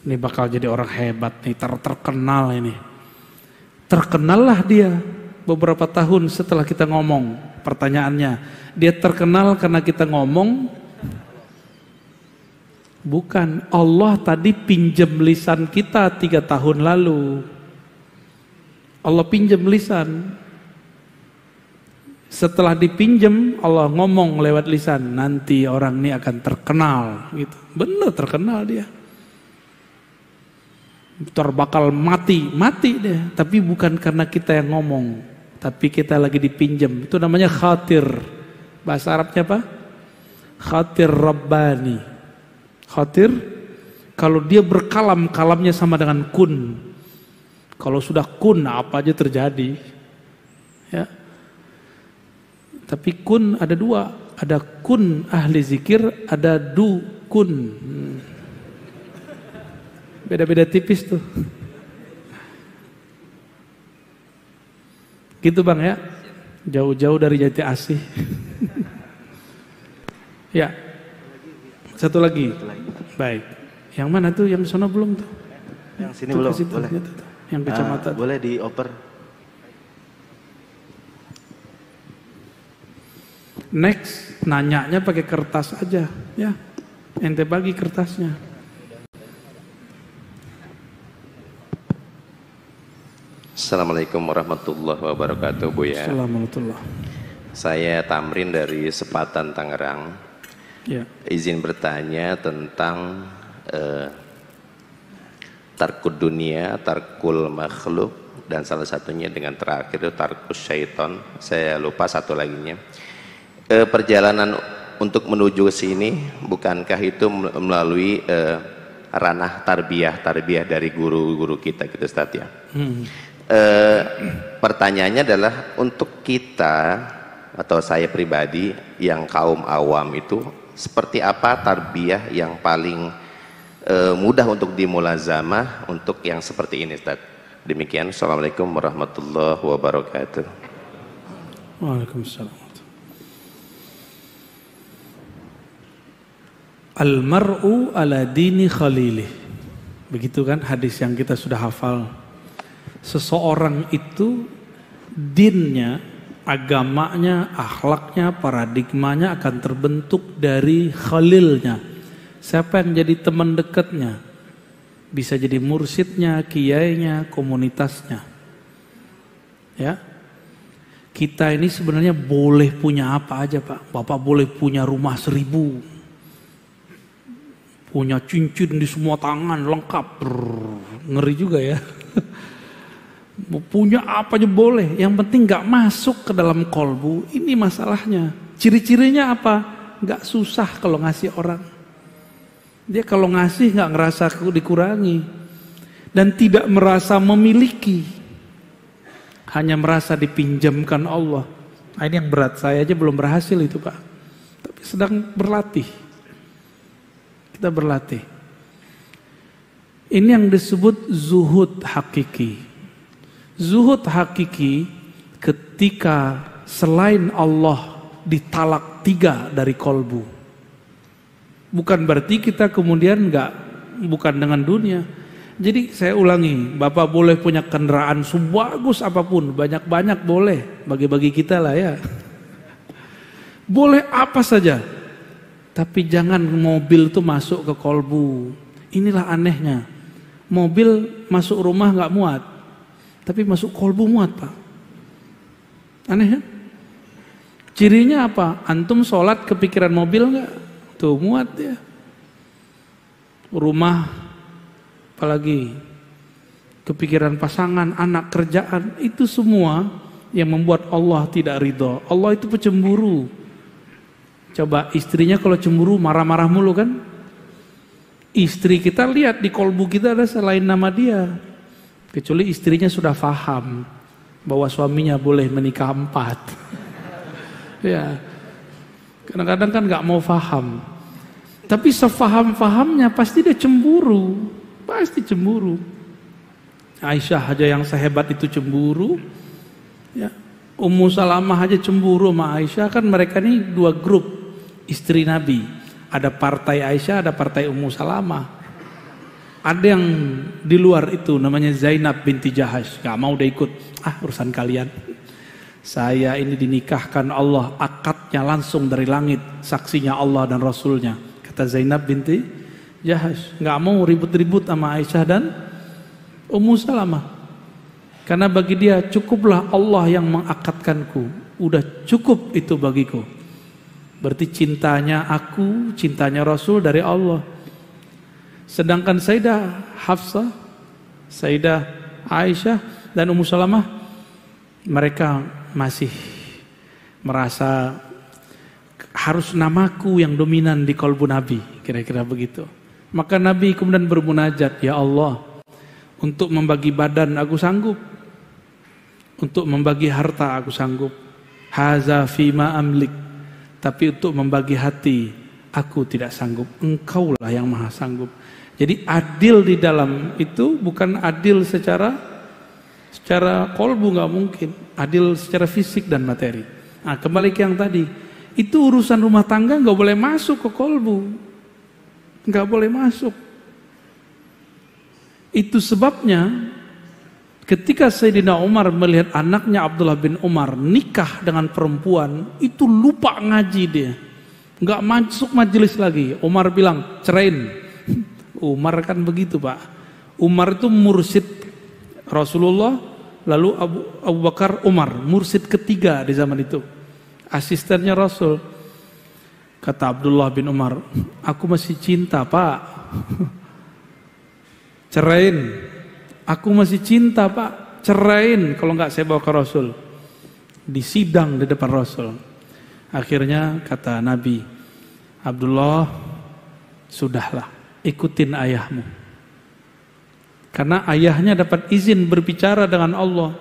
Ini bakal jadi orang hebat nih, terkenal ini. Terkenallah dia beberapa tahun setelah kita ngomong. Pertanyaannya, dia terkenal karena kita ngomong? Bukan, Allah tadi pinjam lisan kita 3 tahun lalu. Allah pinjam lisan. Setelah dipinjam, Allah ngomong lewat lisan, nanti orang ini akan terkenal gitu. Benar terkenal dia. Bakal mati dia, tapi bukan karena kita yang ngomong, tapi kita lagi dipinjam. Itu namanya khatir. Bahasa Arabnya apa? Khatir Rabbani. Khatir, kalau dia berkalam, kalamnya sama dengan kun. Kalau sudah kun, apa aja terjadi. Ya. Tapi kun ada 2, ada kun ahli zikir, ada dukun. Beda-beda tipis tuh. Gitu Bang ya, jauh-jauh dari Jati Asih. Ya. Satu lagi. Baik. Yang mana tuh? Yang sono belum tuh? Yang sini belum. Boleh. Yang kecamatan. Boleh dioper. Next, nanyanya pakai kertas aja, ya. Ente bagi kertasnya. Assalamualaikum warahmatullahi wabarakatuh, Buya. Assalamualaikum. Saya Tamrin dari Sepatan, Tangerang. Ya. Izin bertanya tentang tarkud dunia, tarkul makhluk, dan salah satunya dengan terakhir itu tarkus syaiton. Saya lupa satu laginya. Perjalanan untuk menuju ke sini, bukankah itu melalui ranah tarbiyah dari guru-guru kita gitu Ustaz ya? Pertanyaannya adalah untuk kita atau saya pribadi yang kaum awam itu, seperti apa tarbiyah yang paling mudah untuk dimulazamah untuk yang seperti ini Ustaz? Demikian, Assalamualaikum warahmatullahi wabarakatuh. Waalaikumsalam. Al-mar'u ala dini khalilih. Begitu kan hadis yang kita sudah hafal. Seseorang itu dinnya, agamanya, akhlaknya, paradigmanya akan terbentuk dari khalilnya. Siapa yang jadi teman dekatnya? Bisa jadi mursyidnya, kiainya, komunitasnya. Ya. Kita ini sebenarnya boleh punya apa aja Pak. Bapak boleh punya rumah 1000. Punya cincin di semua tangan lengkap. Ngeri juga ya. Mau punya apa aja boleh. Yang penting gak masuk ke dalam kolbu. Ini masalahnya. Ciri-cirinya apa? Gak susah kalau ngasih orang. Dia kalau ngasih gak ngerasa dikurangi. Dan tidak merasa memiliki. Hanya merasa dipinjamkan Allah. Nah, ini yang berat. Saya aja belum berhasil itu Pak. Tapi sedang berlatih. Kita berlatih. Ini yang disebut zuhud hakiki. Zuhud hakiki ketika selain Allah ditalak 3 dari kolbu. Bukan berarti kita kemudian bukan dengan dunia. Jadi saya ulangi, Bapak boleh punya kendaraan sebagus apapun, banyak-banyak boleh, bagi-bagi kita lah ya. Boleh apa saja, tapi jangan mobil itu masuk ke kolbu. Inilah anehnya, mobil masuk rumah nggak muat, tapi masuk kolbu muat Pak. Aneh ya? Cirinya apa? Antum sholat kepikiran mobil nggak? Tuh muat ya. Rumah apalagi kepikiran pasangan, anak, kerjaan, itu semua yang membuat Allah tidak ridho. Allah itu pecemburu. Coba istrinya kalau cemburu marah-marah mulu kan? Istri kita lihat di kolbu kita ada selain nama dia. Kecuali istrinya sudah faham bahwa suaminya boleh menikah 4. Ya, kadang-kadang kan nggak mau faham. Tapi sefaham-fahamnya pasti dia cemburu. Pasti cemburu. Aisyah aja yang sehebat itu cemburu. Ya. Ummu Salamah aja cemburu sama Aisyah. Kan mereka ini 2 grup istri Nabi. Ada partai Aisyah, ada partai Ummu Salamah. Ada yang di luar itu namanya Zainab binti Jahash. Gak mau udah ikut. Urusan kalian. Saya ini dinikahkan Allah, akadnya langsung dari langit. Saksinya Allah dan Rasulnya. Kata Zainab binti Jahash, nggak mau ribut-ribut sama Aisyah dan Ummu Salamah. Karena bagi dia cukuplah Allah yang mengakatkanku, udah cukup itu bagiku. Berarti cintanya aku, cintanya Rasul dari Allah. Sedangkan Sayyidah Hafsah, Sayyidah Aisyah dan Ummu Salamah, mereka masih merasa harus namaku yang dominan di kalbu Nabi, kira-kira begitu. Maka Nabi kemudian bermunajat, ya Allah, untuk membagi badan aku sanggup, untuk membagi harta aku sanggup, haza fima amlik, tapi untuk membagi hati aku tidak sanggup, engkaulah yang maha sanggup. Jadi adil di dalam itu bukan adil secara kolbu, nggak mungkin, adil secara fisik dan materi. Nah, kembali ke yang tadi, itu urusan rumah tangga nggak boleh masuk ke kolbu. Nggak boleh masuk. Itu sebabnya ketika Sayyidina Umar melihat anaknya Abdullah bin Umar nikah dengan perempuan, itu lupa ngaji dia, nggak masuk majelis lagi. Umar bilang cerain. Umar kan begitu Pak. Umar itu mursyid Rasulullah, lalu Abu Bakar Umar, mursyid ketiga di zaman itu, asistennya Rasul. Kata Abdullah bin Umar, aku masih cinta Pak. Cerain. Aku masih cinta Pak. Cerain, kalau enggak saya bawa ke Rasul. Disidang di depan Rasul. Akhirnya kata Nabi, Abdullah, sudahlah, ikutin ayahmu. Karena ayahnya dapat izin berbicara dengan Allah,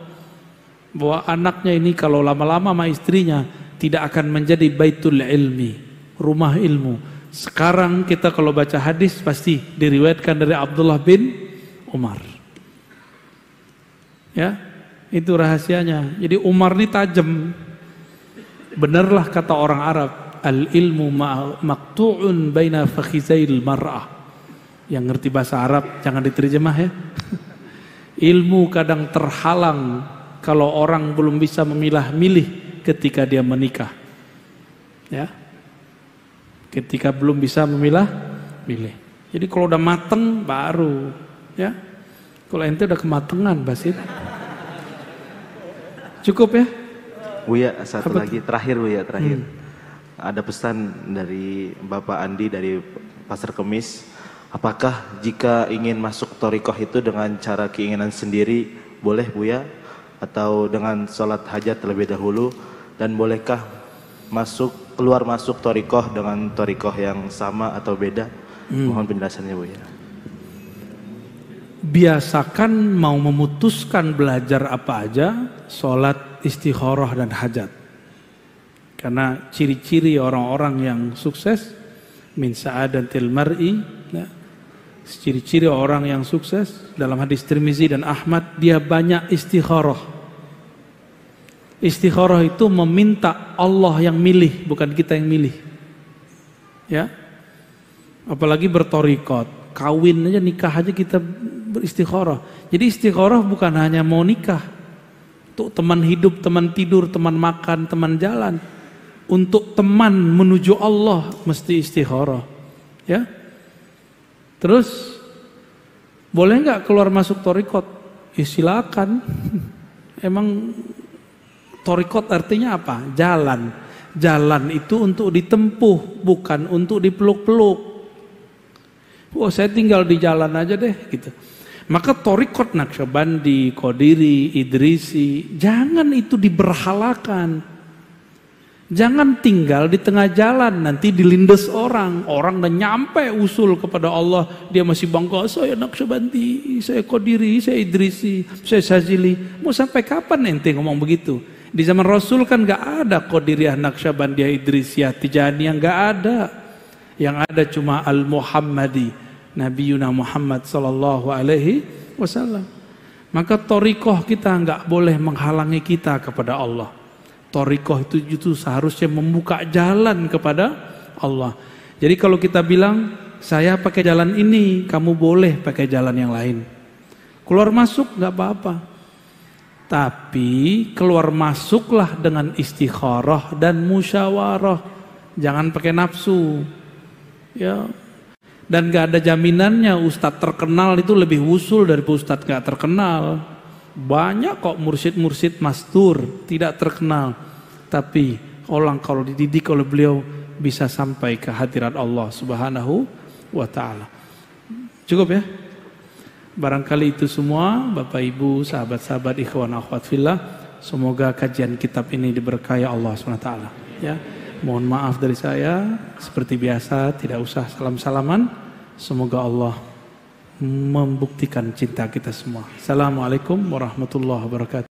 bahwa anaknya ini kalau lama-lama sama istrinya tidak akan menjadi baitul ilmi, rumah ilmu. Sekarang kita kalau baca hadis pasti diriwayatkan dari Abdullah bin Umar. Ya, itu rahasianya. Jadi Umar ini tajam. Benarlah kata orang Arab, al ilmu maqtu'un baina fakhizail mar'ah. Yang ngerti bahasa Arab jangan diterjemah ya. Ilmu kadang terhalang kalau orang belum bisa memilah-milih ketika dia menikah. Ya. Ketika belum bisa memilah-milih. Jadi kalau udah mateng baru, ya. Kalau ente udah kematangan, Basit. Cukup ya? Buya, satu lagi terakhir Buya, terakhir. Ada pesan dari Bapak Andi dari Pasar Kemis. Apakah jika ingin masuk thariqah itu dengan cara keinginan sendiri boleh Buya? Atau dengan sholat hajat terlebih dahulu? Dan bolehkah keluar masuk thariqah dengan thariqah yang sama atau beda? Mohon penjelasannya Buya. Biasakan mau memutuskan belajar apa aja, sholat, istikharah dan hajat. Karena ciri-ciri orang-orang yang sukses, min sa'adatil mar'i, ya, ciri-ciri orang yang sukses dalam hadis Tirmizi dan Ahmad, dia banyak istikharah. Istikharah itu meminta Allah yang milih, bukan kita yang milih. Ya. Apalagi berthariqat. Kawin aja, nikah aja kita beristikharah. Jadi istikharah bukan hanya mau nikah. Untuk teman hidup, teman tidur, teman makan, teman jalan. Untuk teman menuju Allah mesti istikharah. Ya. Terus boleh nggak keluar masuk thariqat? Ya silakan. Emang thariqat artinya apa? Jalan. Jalan itu untuk ditempuh, bukan untuk dipeluk-peluk. Oh, saya tinggal di jalan aja deh gitu. Maka thariqat Naqsyabandi, Qadiri, Idrisi, jangan itu diberhalakan. Jangan tinggal di tengah jalan, nanti dilindes orang. Orang udah nyampe usul kepada Allah, dia masih bangga, saya Naqsyabandi, saya Qadiri, saya Idrisi, saya Syazili. Mau sampai kapan ente ngomong begitu? Di zaman Rasul kan gak ada Qadiriyah, Naqsyabandiyah, Idrisiyah, Tijaniyah, gak ada. Yang ada cuma Al-Muhammadi, Nabiyuna Muhammad sallallahu alaihi wasallam. Maka thariqah kita gak boleh menghalangi kita kepada Allah. Thariqah itu seharusnya membuka jalan kepada Allah. Jadi kalau kita bilang, saya pakai jalan ini, kamu boleh pakai jalan yang lain. Keluar masuk gak apa-apa. Tapi keluar masuklah dengan istikharah dan musyawarah. Jangan pakai nafsu. Ya. Dan gak ada jaminannya ustadz terkenal itu lebih usul dari ustadz gak terkenal. Banyak kok mursyid-mursyid mastur tidak terkenal, tapi orang kalau dididik oleh beliau bisa sampai ke hadirat Allah Subhanahu wa taala. Cukup ya? Barangkali itu semua Bapak Ibu, sahabat-sahabat, ikhwan akhwat fillah, semoga kajian kitab ini diberkahi Allah Subhanahu wa taala ya. Mohon maaf dari saya, seperti biasa tidak usah salam-salaman. Semoga Allah membuktikan cinta kita semua. Assalamualaikum warahmatullahi wabarakatuh.